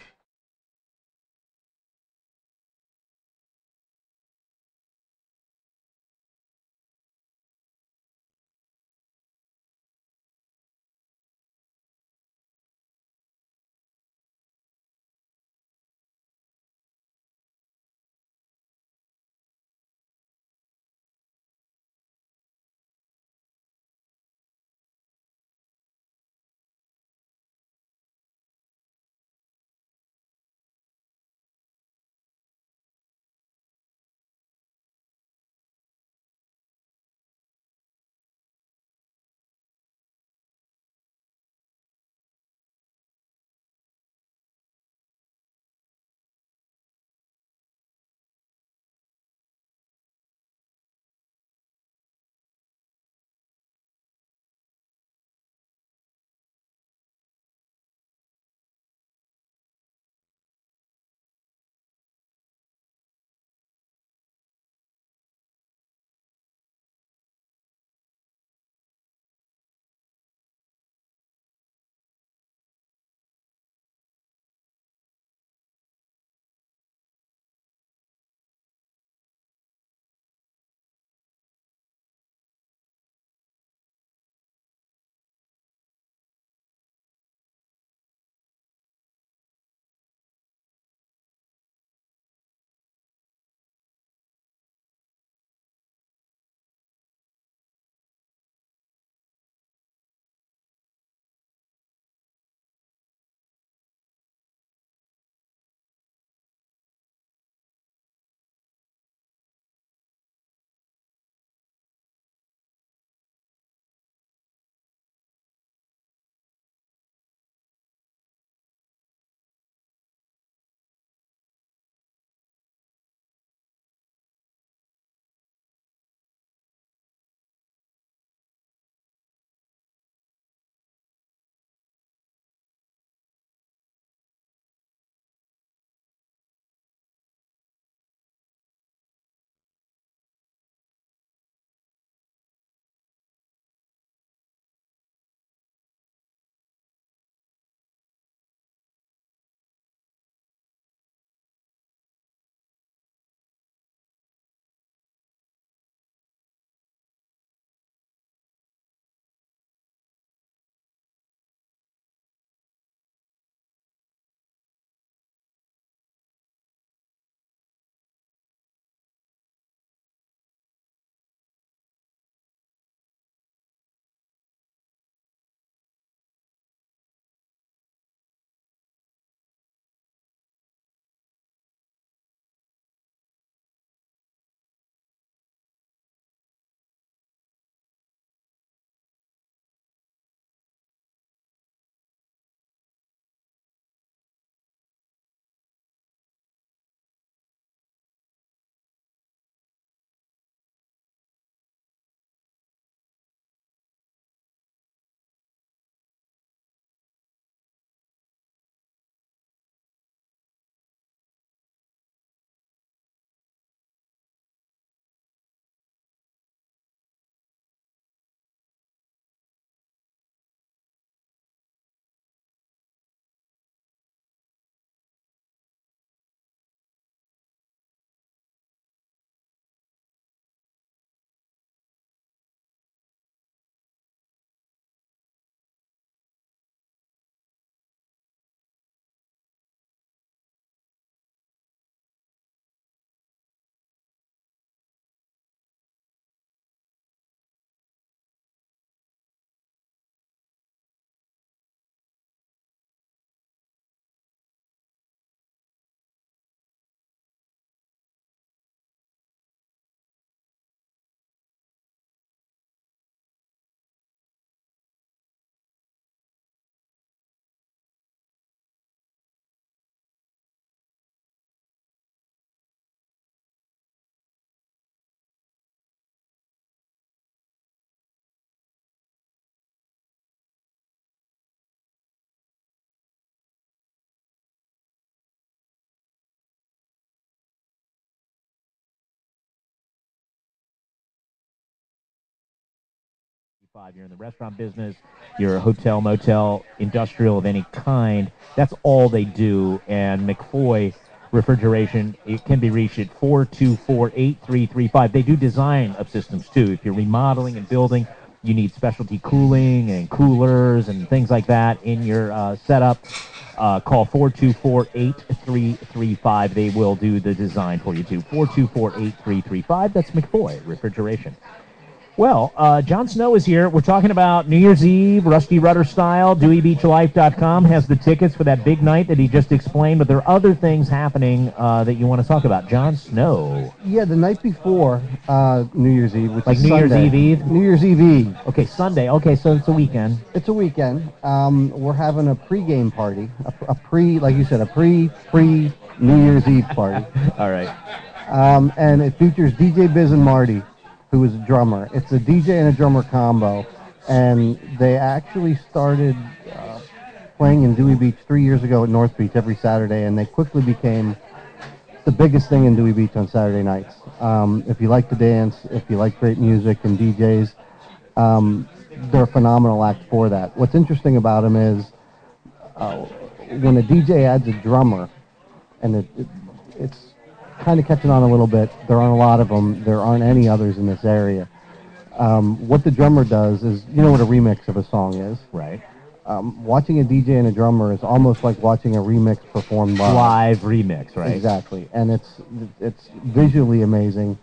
55. You're in the restaurant business, you're a hotel, motel, industrial of any kind. That's all they do. And McFoy Refrigeration, it can be reached at 424-8335. They do design of systems, too. If you're remodeling and building, you need specialty cooling and coolers and things like that in your setup. Call 424-8335. They will do the design for you, too. 424-8335. That's McFoy Refrigeration. Well, Jon Snow is here. We're talking about New Year's Eve, Rusty Rudder style. DeweyBeachLife.com has the tickets for that big night that he just explained, but there are other things happening that you want to talk about. Jon Snow. Yeah, the night before New Year's Eve, which like is New Sunday. Year's Eve? New Year's Eve. Okay, Sunday. Okay, so it's a weekend. It's a weekend. We're having a pre-game party, like you said, a pre-New Year's Eve party. All right. And it features DJ Biz and Marty, who is a drummer. It's a DJ and a drummer combo, and they actually started playing in Dewey Beach 3 years ago at North Beach every Saturday, and they quickly became the biggest thing in Dewey Beach on Saturday nights. If you like to dance, if you like great music and DJs, they're a phenomenal act for that. What's interesting about them is when a DJ adds a drummer, and it's kind of catching on a little bit. There aren't a lot of them. There aren't any others in this area. What the drummer does is, you know what a remix of a song is? Right. Watching a DJ and a drummer is almost like watching a remix performed live. Live remix, right? Exactly. And it's visually amazing.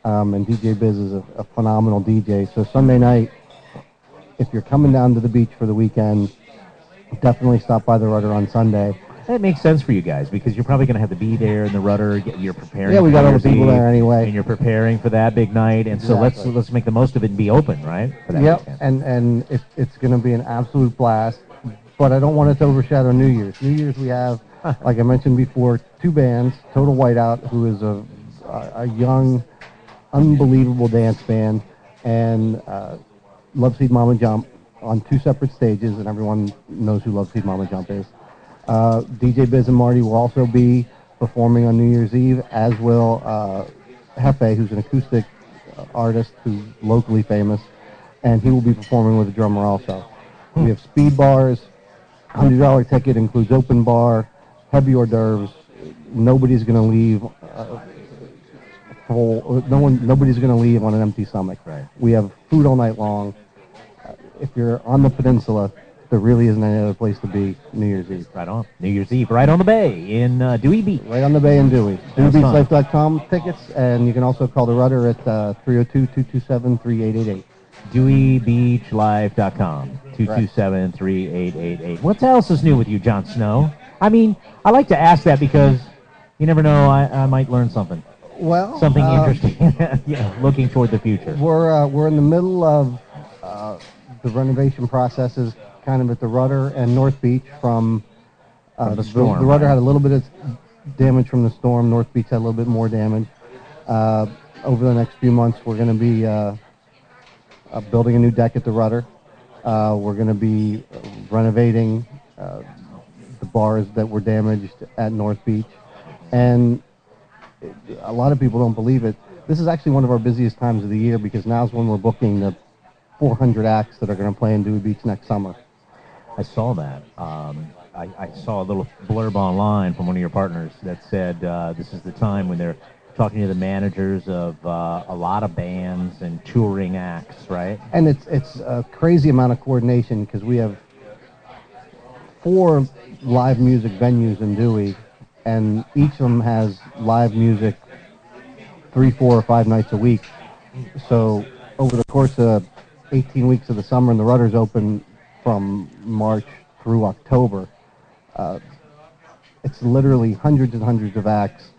And DJ Biz is a phenomenal DJ. So Sunday night, if you're coming down to the beach for the weekend, definitely stop by the Rudder on Sunday. That makes sense for you guys because you're probably going to have to be there in the Rudder. You're preparing. Yeah, we got all the for people there anyway. And you're preparing for that big night, and Exactly. so let's make the most of it and be open, right? For that Yep, weekend. and it's going to be an absolute blast. But I don't want it to overshadow New Year's. New Year's we have, like I mentioned before, two bands: Total Whiteout, who is a young, unbelievable dance band, and Love Seed Mama Jump on two separate stages, and everyone knows who Love Seed Mama Jump is. DJ Biz and Marty will also be performing on New Year's Eve, as will Hefe, who's an acoustic artist who's locally famous, and he will be performing with a drummer also. We have speed bars. $100 ticket includes open bar, heavy hors d'oeuvres. Nobody's going to leave full. Nobody's going to leave on an empty stomach. Right. We have food all night long. If you're on the peninsula, there really isn't any other place to be New Year's Eve. Right on. New Year's Eve, right on the bay in Dewey Beach. Right on the bay in Dewey. That's fun. DeweyBeachLife.com tickets, and you can also call the Rudder at 302-227-3888. DeweyBeachLife.com. 227-3888. What else is new with you, Jon Snow? I mean, I like to ask that because you never know, I might learn something. Well, something interesting. Yeah, looking toward the future. We're in the middle of the renovation processes, kind of at the Rudder and North Beach from the storm. The Rudder had a little bit of damage from the storm. North Beach had a little bit more damage. Over the next few months, we're going to be building a new deck at the Rudder. We're going to be renovating the bars that were damaged at North Beach. And a lot of people don't believe it. This is actually one of our busiest times of the year because now's when we're booking the 400 acts that are going to play in Dewey Beach next summer. I saw that. I saw a little blurb online from one of your partners that said this is the time when they're talking to the managers of a lot of bands and touring acts, right? And it's a crazy amount of coordination because we have 4 live music venues in Dewey, and each of them has live music 3, 4, or 5 nights a week. So over the course of 18 weeks of the summer, and the Rudder's open from March through October, it's literally hundreds and hundreds of acts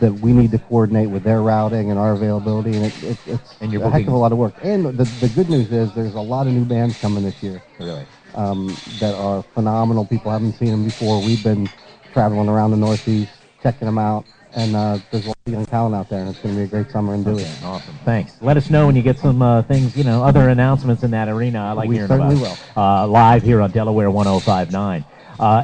that we need to coordinate with their routing and our availability, and it's and a heck of a lot of work. And the good news is there's a lot of new bands coming this year. Really? That are phenomenal. People haven't seen them before. We've been traveling around the Northeast, checking them out, and there's a lot of young talent out there, and it's going to be a great summer in Dewey. Okay, awesome. Thanks. Let us know when you get some things, other announcements in that arena. I like hearing about. We certainly will. Live here on Delaware 105.9.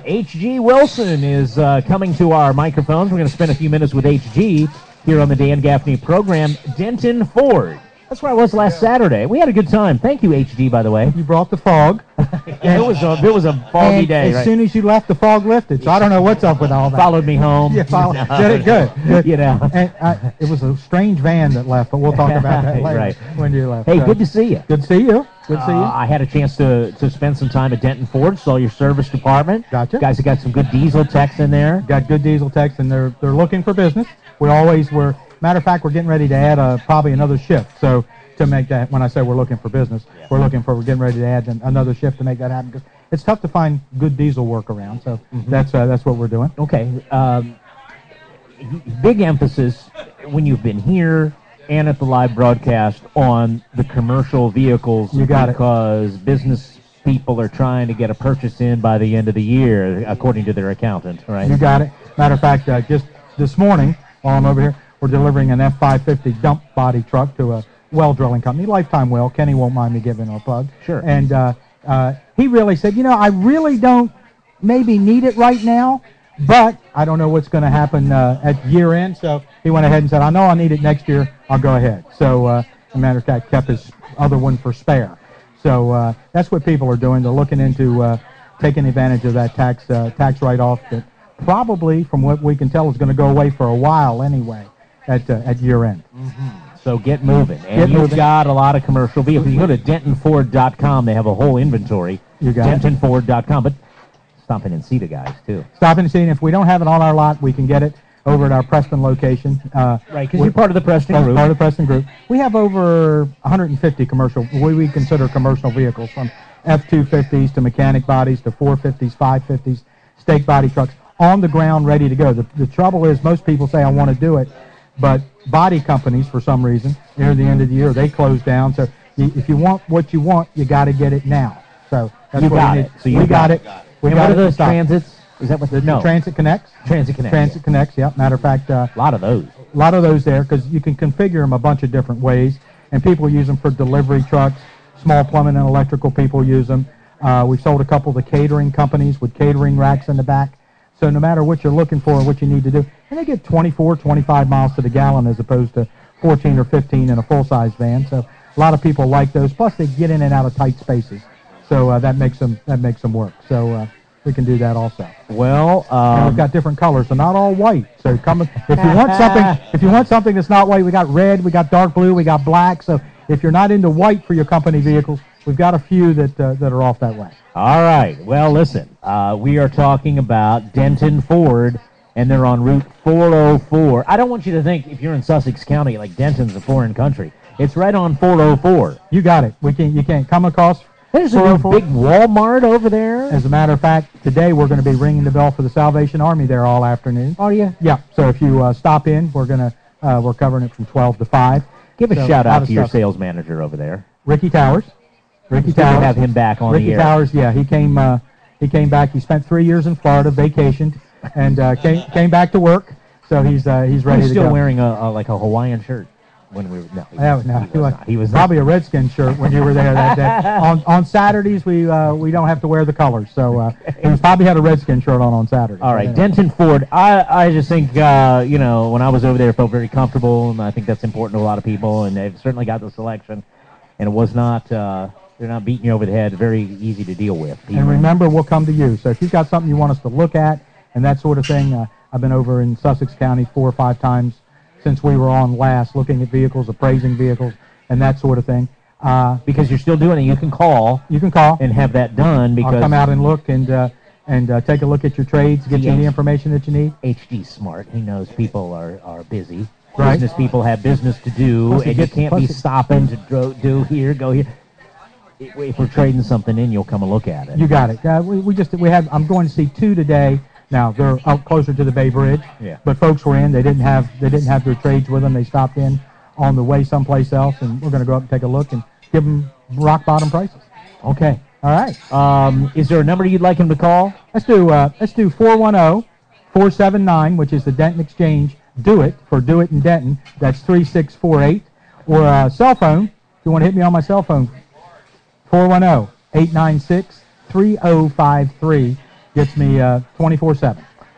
H.G. Wilson is coming to our microphones. We're going to spend a few minutes with H.G. here on the Dan Gaffney program. Denton Ford That's where I was last Saturday. We had a good time. Thank you, HD, by the way. You brought the fog. It was a foggy day. As soon as you left, the fog lifted. So I don't know what's up with all that. Followed me home. Yeah, did it good. You know. And it was a strange van that left, but we'll talk about that later. Right. When you left. Hey, good to see you. Good to see you. Good to see you. I had a chance to spend some time at Denton Ford. Saw your service department. Gotcha. Guys have got some good diesel techs in there. Got good diesel techs, and they're looking for business. Matter of fact, we're getting ready to add probably another shift. So to make that, when I say we're looking for business, we're getting ready to add another shift to make that happen. Because it's tough to find good diesel work around. So that's what we're doing. Okay. Big emphasis when you've been here and at the live broadcast on the commercial vehicles. You got it. Because business people are trying to get a purchase in by the end of the year, according to their accountant, right? You got it. Matter of fact, just this morning, while I'm over here, we're delivering an F550 dump body truck to a well drilling company, Lifetime Well. Kenny won't mind me giving a plug. Sure. And he really said, I really don't maybe need it right now, but I don't know what's going to happen at year end. So he went ahead and said, I know I'll need it next year. I'll go ahead. So, as a matter of fact, kept his other one for spare. So that's what people are doing. They're looking into taking advantage of that tax write-off that probably, from what we can tell, is going to go away for a while anyway at year end. So get moving. And you've got a lot of commercial vehicles. You go to DentonFord.com. They have a whole inventory. You got it. DentonFord.com. But stop in and see the guys, too. Stop in and see. And if we don't have it on our lot, we can get it over at our Preston location. Right, because you're part of the Preston group. Part of the Preston group. We have over 150 commercial, what we consider commercial vehicles, from F-250s to mechanic bodies to 450s, 550s, stake body trucks, on the ground, ready to go. The trouble is, most people say, I want to do it, but body companies, for some reason, near the end of the year, they close down. So if you want what you want, you got to get it now. So that's what we need. So you got it. We and got what it. are those transits? Is that what the Transit Connects? Transit Connects. Transit Connects, yeah. Matter of fact, a lot of those. A lot of those there, because you can configure them a bunch of different ways, and people use them for delivery trucks. Small plumbing and electrical people use them. We've sold a couple to catering companies with catering racks in the back. So no matter what you're looking for and what you need to do, and they get 24, 25 miles to the gallon as opposed to 14 or 15 in a full-size van. So a lot of people like those. Plus, they get in and out of tight spaces, so that makes them work. So we can do that also. Well, and we've got different colors, so not all white. So come if you want something that's not white, we got red, we got dark blue, we got black. So if you're not into white for your company vehicles, we've got a few that are off that way. All right. Well, listen, we are talking about Denton Ford, and they're on Route 404. I don't want you to think, if you're in Sussex County, like Denton's a foreign country. It's right on 404. You got it. You can't come across. There's a new big Walmart over there. As a matter of fact, today we're going to be ringing the bell for the Salvation Army there all afternoon. Are you? Yeah. So if you stop in, we're covering it from 12 to 5. Give a shout out to your sales manager over there, Ricky Towers. Ricky Towers. Towers. Have him back on Ricky the air. Towers. Yeah, he came back. He spent 3 years in Florida, vacationed, and came back to work. So he's ready to go. He's still wearing a Hawaiian shirt. When we were, he was probably a Redskin shirt when you were there that day. On Saturdays we don't have to wear the colors, so he probably had a Redskin shirt on Saturday. All right, anyway. Denton Ford. I just think when I was over there, I felt very comfortable, and I think that's important to a lot of people. And they've certainly got the selection, and it was not they're not beating you over the head. Very easy to deal with. And remember, we'll come to you. So if you've got something you want us to look at and that sort of thing, I've been over in Sussex County 4 or 5 times since we were on last, looking at vehicles, appraising vehicles, and that sort of thing. Because you're still doing it, you can call. You can call and have that done. Because I'll come out and look and take a look at your trades, get you the information that you need. HD's smart. He knows people are busy. Right. Business people have business to do, and you can't be stopping to do here, go here. If we're trading something in, you'll come and look at it. You got it. I'm going to see 2 today. Now they're out closer to the Bay Bridge, but folks were in. They didn't have their trades with them. They stopped in on the way someplace else, and we're going to go up and take a look and give them rock bottom prices. Okay. All right. Is there a number you'd like him to call? Let's do 410-479, which is the Denton Exchange. Do it in Denton. That's 3648. Or a cell phone. If you want to hit me on my cell phone, 410-896-3053. Gets me 24/7.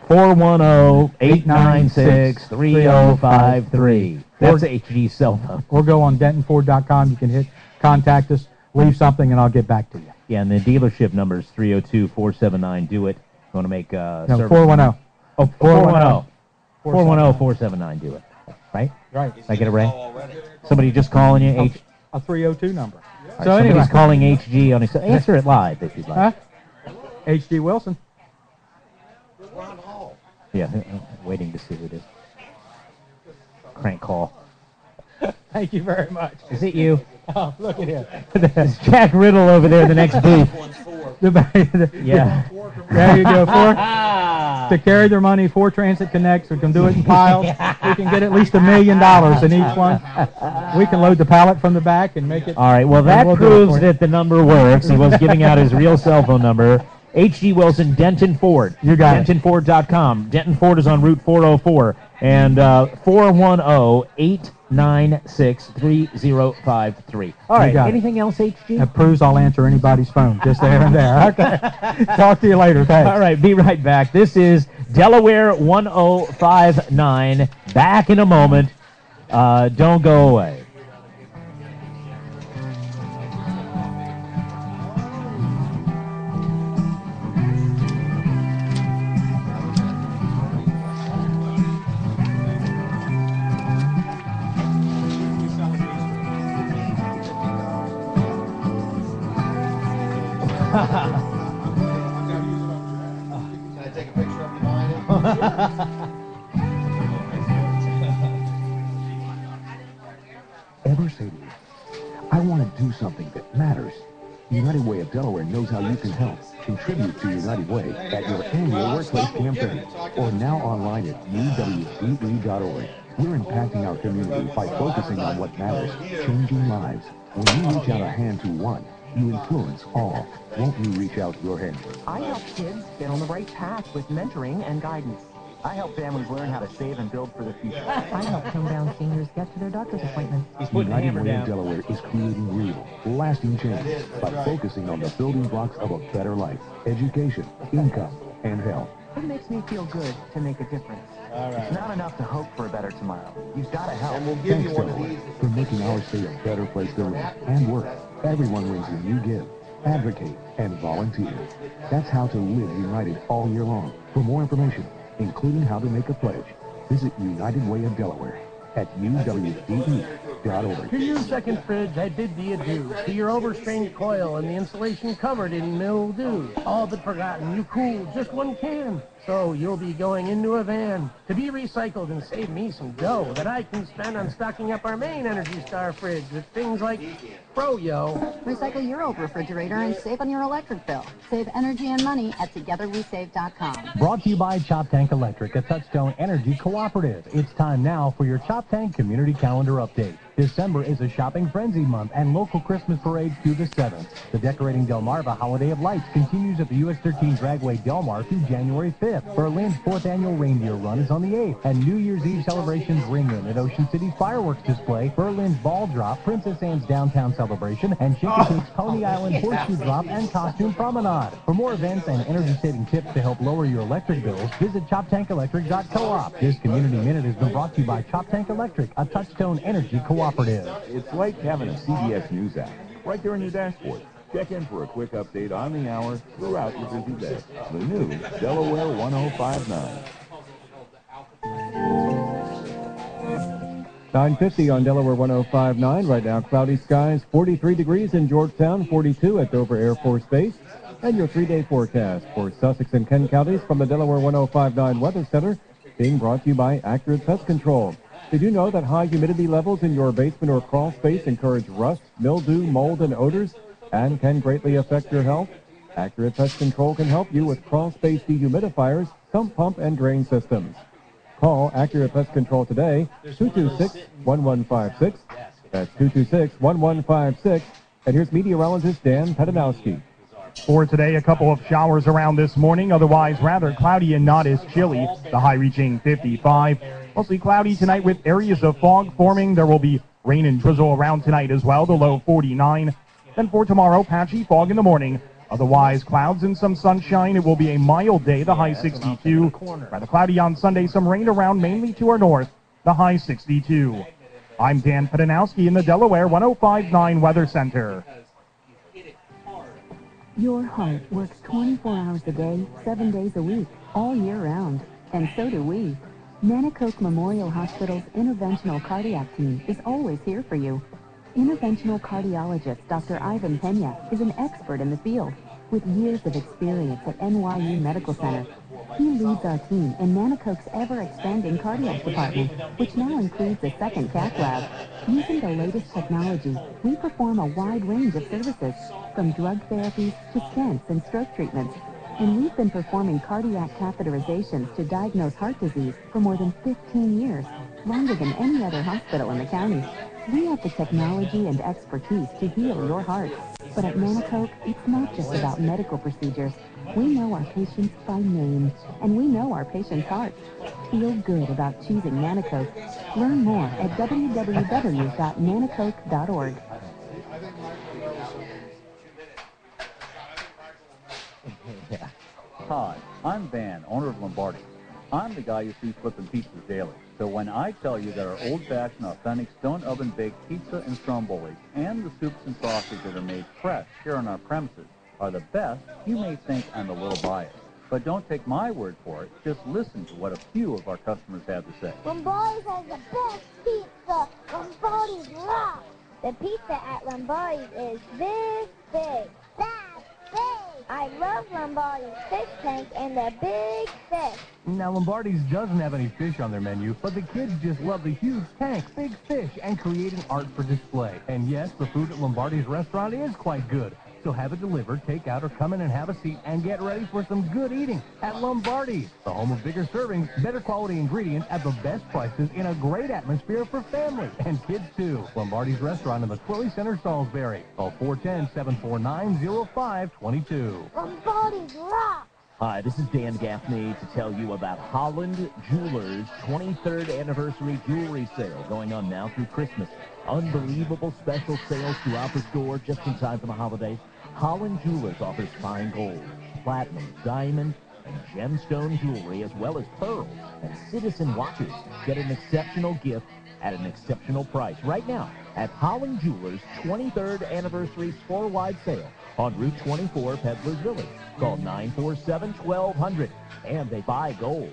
410-896-3053. That's HG's cell phone. Or go on DentonFord.com. You can hit contact us, leave something, and I'll get back to you. Yeah, and the dealership number is 302-479-DO-IT. You want to make No, 410. Oh, 410. 410-479-DO-IT. Right? Right. Did I get it right? Somebody just calling you? A 302 number. Right, so somebody's calling HG on his... Answer it live if you'd like. HG Wilson. Yeah, waiting to see who it is. Crank call. Thank you very much. Is it you? Oh, look at him. It's Jack Riddle over there in the next booth. Yeah. There you go. To carry their money, 4 Transit Connects. We can do it in piles. We can get at least $1 million in each one. We can load the pallet from the back and make it. All right. Well, that proves that the number works. He was giving out his real cell phone number. H.G. Wilson, Denton Ford. You got it. DentonFord.com. Denton Ford is on Route 404. And 410-896-3053. All right. Anything else, H.G.? That proves I'll answer anybody's phone. Just there and there. Okay. Talk to you later. Thanks. All right. Be right back. This is Delaware 1059. Back in a moment. Don't go away. Can I take a picture of you behind it? Ever say to you, I want to do something that matters. United Way of Delaware knows how you can help. Contribute to United Way at your annual workplace campaign or now online at uwce.org. We're impacting our community by focusing on what matters, changing lives. When you reach out a hand to one, you influence all. Won't you reach out your hand? I help kids get on the right path with mentoring and guidance. I help families learn how to save and build for the future. I help homebound seniors get to their doctor's appointments. United Way of Delaware is creating real, lasting change by focusing on the building blocks of a better life, education, income, and health. It makes me feel good to make a difference. It's not enough to hope for a better tomorrow. You've got to help. And we'll give you one of these for making our state a better place to live and work. Everyone wins when you give, advocate, and volunteer. That's how to live united all year long. For more information, including how to make a pledge, visit United Way of Delaware at uwde.org. To your second fridge, I bid thee adieu. To your overstrained coil and the insulation covered in mildew. All but forgotten, you cool just one can. So you'll be going into a van to be recycled and save me some dough that I can spend on stocking up our main Energy Star fridge with things like Froyo. Recycle your old refrigerator and save on your electric bill. Save energy and money at togetherwesave.com. Brought to you by Chop Tank Electric, a Touchstone Energy Cooperative. It's time now for your Chop Tank Community Calendar Update. December is a shopping frenzy month and local Christmas parades through the 7th. The Decorating Del Marva Holiday of Lights continues at the US 13 Dragway Del Mar through January 5th. Berlin's 4th annual reindeer run is on the 8th, and New Year's Eve celebrations ring in at Ocean City's fireworks display, Berlin's Ball Drop, Princess Anne's Downtown Celebration, and Chincoteague's Pony Island Horseshoe Drop and Costume Promenade. For more events and energy-saving tips to help lower your electric bills, visit ChopTankElectric.coop. This Community Minute has been brought to you by Chop Tank Electric, a Touchstone Energy Cooperative. It's like having a CBS News app right there in your dashboard. Check in for a quick update on the hour throughout your busy day. The new Delaware 1059. 9:50 on Delaware 1059. Right now, cloudy skies, 43 degrees in Georgetown, 42 at Dover Air Force Base. And your 3-day forecast for Sussex and Kent counties from the Delaware 1059 Weather Center, being brought to you by Accurate Pest Control. Did you know that high humidity levels in your basement or crawl space encourage rust, mildew, mold, and odors, and can greatly affect your health? Accurate Pest Control can help you with crawl space dehumidifiers, sump pump, and drain systems. Call Accurate Pest Control today, 226-1156. That's 226-1156. And here's meteorologist Dan Pedanowski. For today, a couple of showers around this morning, otherwise rather cloudy and not as chilly. The high reaching 55. Mostly cloudy tonight with areas of fog forming. There will be rain and drizzle around tonight as well, the low 49. Then for tomorrow, patchy fog in the morning, Otherwise, clouds and some sunshine. It will be a mild day, the high 62. Rather cloudy on Sunday, some rain around mainly to our north, the high 62. I'm Dan Pedanowski in the Delaware 105.9 Weather Center. Your heart works 24 hours a day, 7 days a week, all year round. And so do we. Nanacoke Memorial Hospital's interventional cardiac team is always here for you. Interventional cardiologist Dr. Ivan Pena is an expert in the field with years of experience at NYU Medical Center. He leads our team in Nanacoke's ever-expanding cardiac department, which now includes a second cath lab. Using the latest technology, we perform a wide range of services, from drug therapies to stents and stroke treatments. And we've been performing cardiac catheterizations to diagnose heart disease for more than 15 years, longer than any other hospital in the county. We have the technology and expertise to heal your heart. But at Nanacoke, it's not just about medical procedures. We know our patients by name, and we know our patients' hearts. Feel good about choosing Nanacoke. Learn more at www.nanacoke.org. Yeah. Hi, I'm Van, owner of Lombardi. I'm the guy you see flipping pizzas daily. So when I tell you that our old-fashioned, authentic stone oven-baked pizza and stromboli and the soups and sauces that are made fresh here on our premises are the best, you may think I'm a little biased. But don't take my word for it. Just listen to what a few of our customers have to say. Lombardi's has the best pizza. Lombardi's rock. The pizza at Lombardi's is this big. That's big. I love Lombardi's fish tank and the big fish. Now, Lombardi's doesn't have any fish on their menu, but the kids just love the huge tank, big fish, and creating art for display. And yes, the food at Lombardi's restaurant is quite good. So have it delivered, take out, or come in and have a seat and get ready for some good eating at Lombardi's, the home of bigger servings, better quality ingredients at the best prices in a great atmosphere for family and kids too. Lombardi's restaurant in the Twilly Center, Salisbury. Call 410-749-0522. Lombardi's rock. Hi, this is Dan Gaffney to tell you about Holland Jewelers' 23rd anniversary jewelry sale going on now through Christmas. Unbelievable special sales throughout the store just in time for the holidays. Holland Jewelers offers fine gold, platinum, diamond, and gemstone jewelry, as well as pearls and citizen watches. Get an exceptional gift at an exceptional price right now at Holland Jewelers' 23rd anniversary store-wide sale on Route 24, Peddlers Village. Call 947-1200, and they buy gold.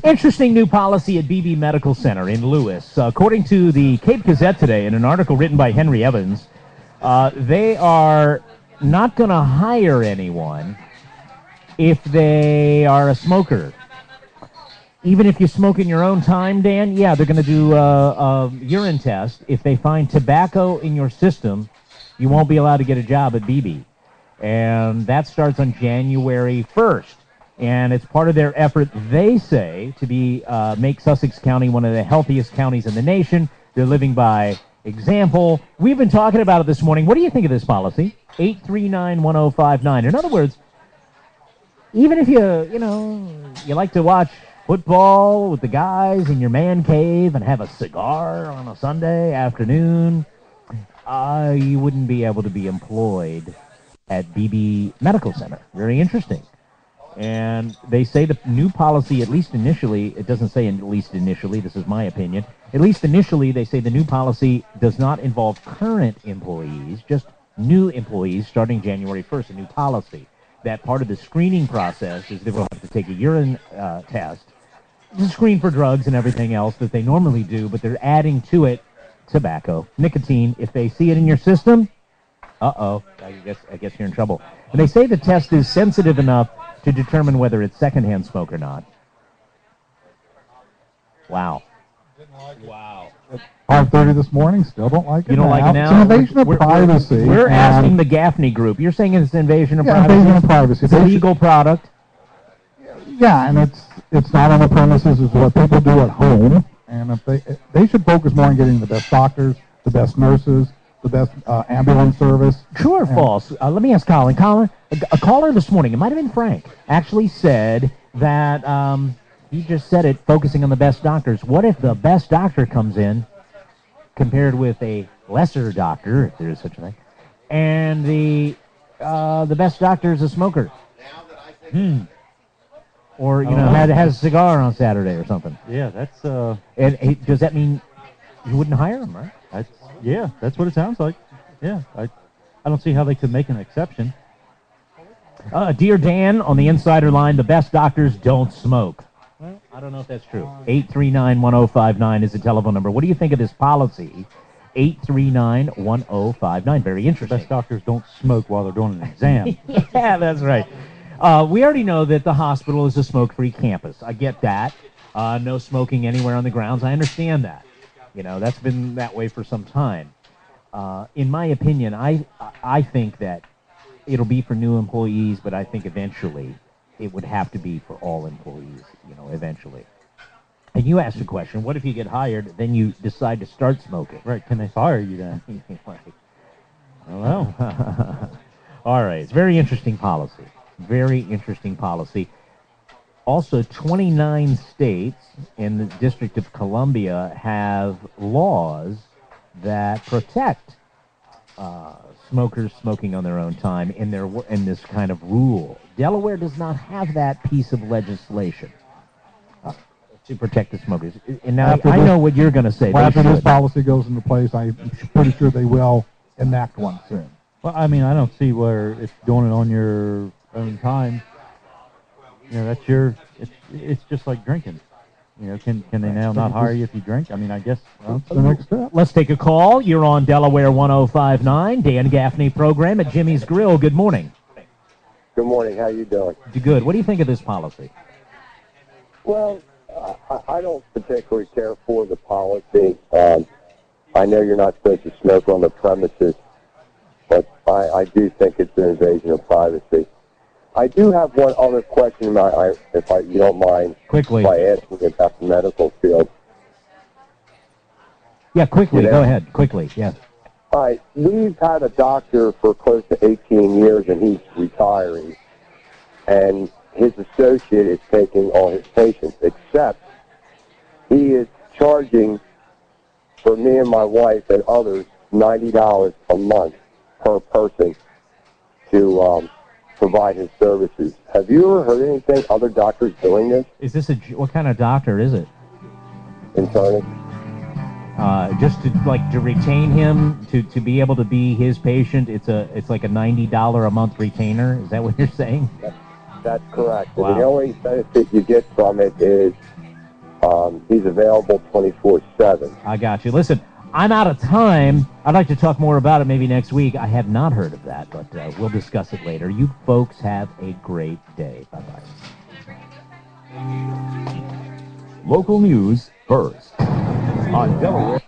Interesting new policy at BB Medical Center in Lewis. According to the Cape Gazette today, in an article written by Henry Evans, they are not going to hire anyone if they are a smoker. Even if you smoke in your own time, Dan, yeah, they're going to do a urine test. If they find tobacco in your system, you won't be allowed to get a job at BB. And that starts on January 1st. And it's part of their effort, they say, to make Sussex County one of the healthiest counties in the nation. They're living by example. We've been talking about it this morning. What do you think of this policy? 839-1059. In other words, even if you like to watch football with the guys in your man cave and have a cigar on a Sunday afternoon, you wouldn't be able to be employed at BB Medical Center. Very interesting. And they say the new policy, at least initially, it doesn't say at least initially, this is my opinion, at least initially they say the new policy does not involve current employees, just new employees starting January 1st, a new policy. That part of the screening process is they will have to take a urine test to screen for drugs and everything else that they normally do, but they're adding to it tobacco, nicotine. If they see it in your system, I guess you're in trouble. And they say the test is sensitive enough to determine whether it's secondhand smoke or not. Wow. Wow. 5:30 this morning, still don't like it. You don't like it now? It's an invasion of privacy. We're asking the Gaffney group. You're saying it's an invasion of privacy? Invasion of privacy. It's a legal product. Yeah, and it's not on the premises. It's what people do at home. And if they should focus more on getting the best doctors, the best nurses, the best ambulance service. True or false? Let me ask Colin. Colin, a caller this morning, it might have been Frank, actually said that he just said it, focusing on the best doctors. What if the best doctor comes in compared with a lesser doctor, if there is such a thing, and the best doctor is a smoker. Or, you know, has a cigar on Saturday or something. Yeah, that's... And does that mean you wouldn't hire him, right? That's what it sounds like. Yeah, I don't see how they could make an exception. Dear Dan, on the insider line, the best doctors don't smoke. Well, I don't know if that's true. 839-1059 is the telephone number. What do you think of this policy? 839-1059. Very interesting. Best doctors don't smoke while they're doing an exam. Yeah, that's right. We already know that the hospital is a smoke-free campus. I get that. No smoking anywhere on the grounds. I understand that. You know, that's been that way for some time. In my opinion, I think that it'll be for new employees, but I think eventually it would have to be for all employees, you know, eventually. And you asked the question, what if you get hired, then you decide to start smoking? Right, can they fire you then? I don't know. All right, it's very interesting policy. Very interesting policy. Also, 29 states in the District of Columbia have laws that protect smokers smoking on their own time in this kind of rule. Delaware does not have that piece of legislation to protect the smokers. And now I know what you're going to say. After this policy goes into place, I'm pretty sure they will enact one soon. Well, I mean, I don't see where it's doing it on your own time. You know, that's it's just like drinking. You know, can they now not hire you if you drink? I mean, I guess. That's the next step. Let's take a call. You're on Delaware 1059, Dan Gaffney program at Jimmy's Grill. Good morning. Good morning. How you doing? Good. What do you think of this policy? Well, I don't particularly care for the policy. I know you're not supposed to smoke on the premises, but I do think it's an invasion of privacy. I do have one other question, if you don't mind. Quickly. By asking about the medical field. Yeah, quickly. Go ahead. Quickly. Yeah. All right. We've had a doctor for close to 18 years, and he's retiring. And his associate is taking all his patients, except he is charging for me and my wife and others $90 a month per person to provide his services. Have you ever heard anything other doctors doing this? Is this what kind of doctor is it? Internist. Just to retain him to be able to be his patient. It's like a $90 a month retainer. Is that what you're saying? That's correct. Wow. And the only benefit you get from it is he's available 24/7. I got you. Listen, I'm out of time. I'd like to talk more about it maybe next week. I have not heard of that, but we'll discuss it later. You folks have a great day. Bye-bye. Local news first on Delaware.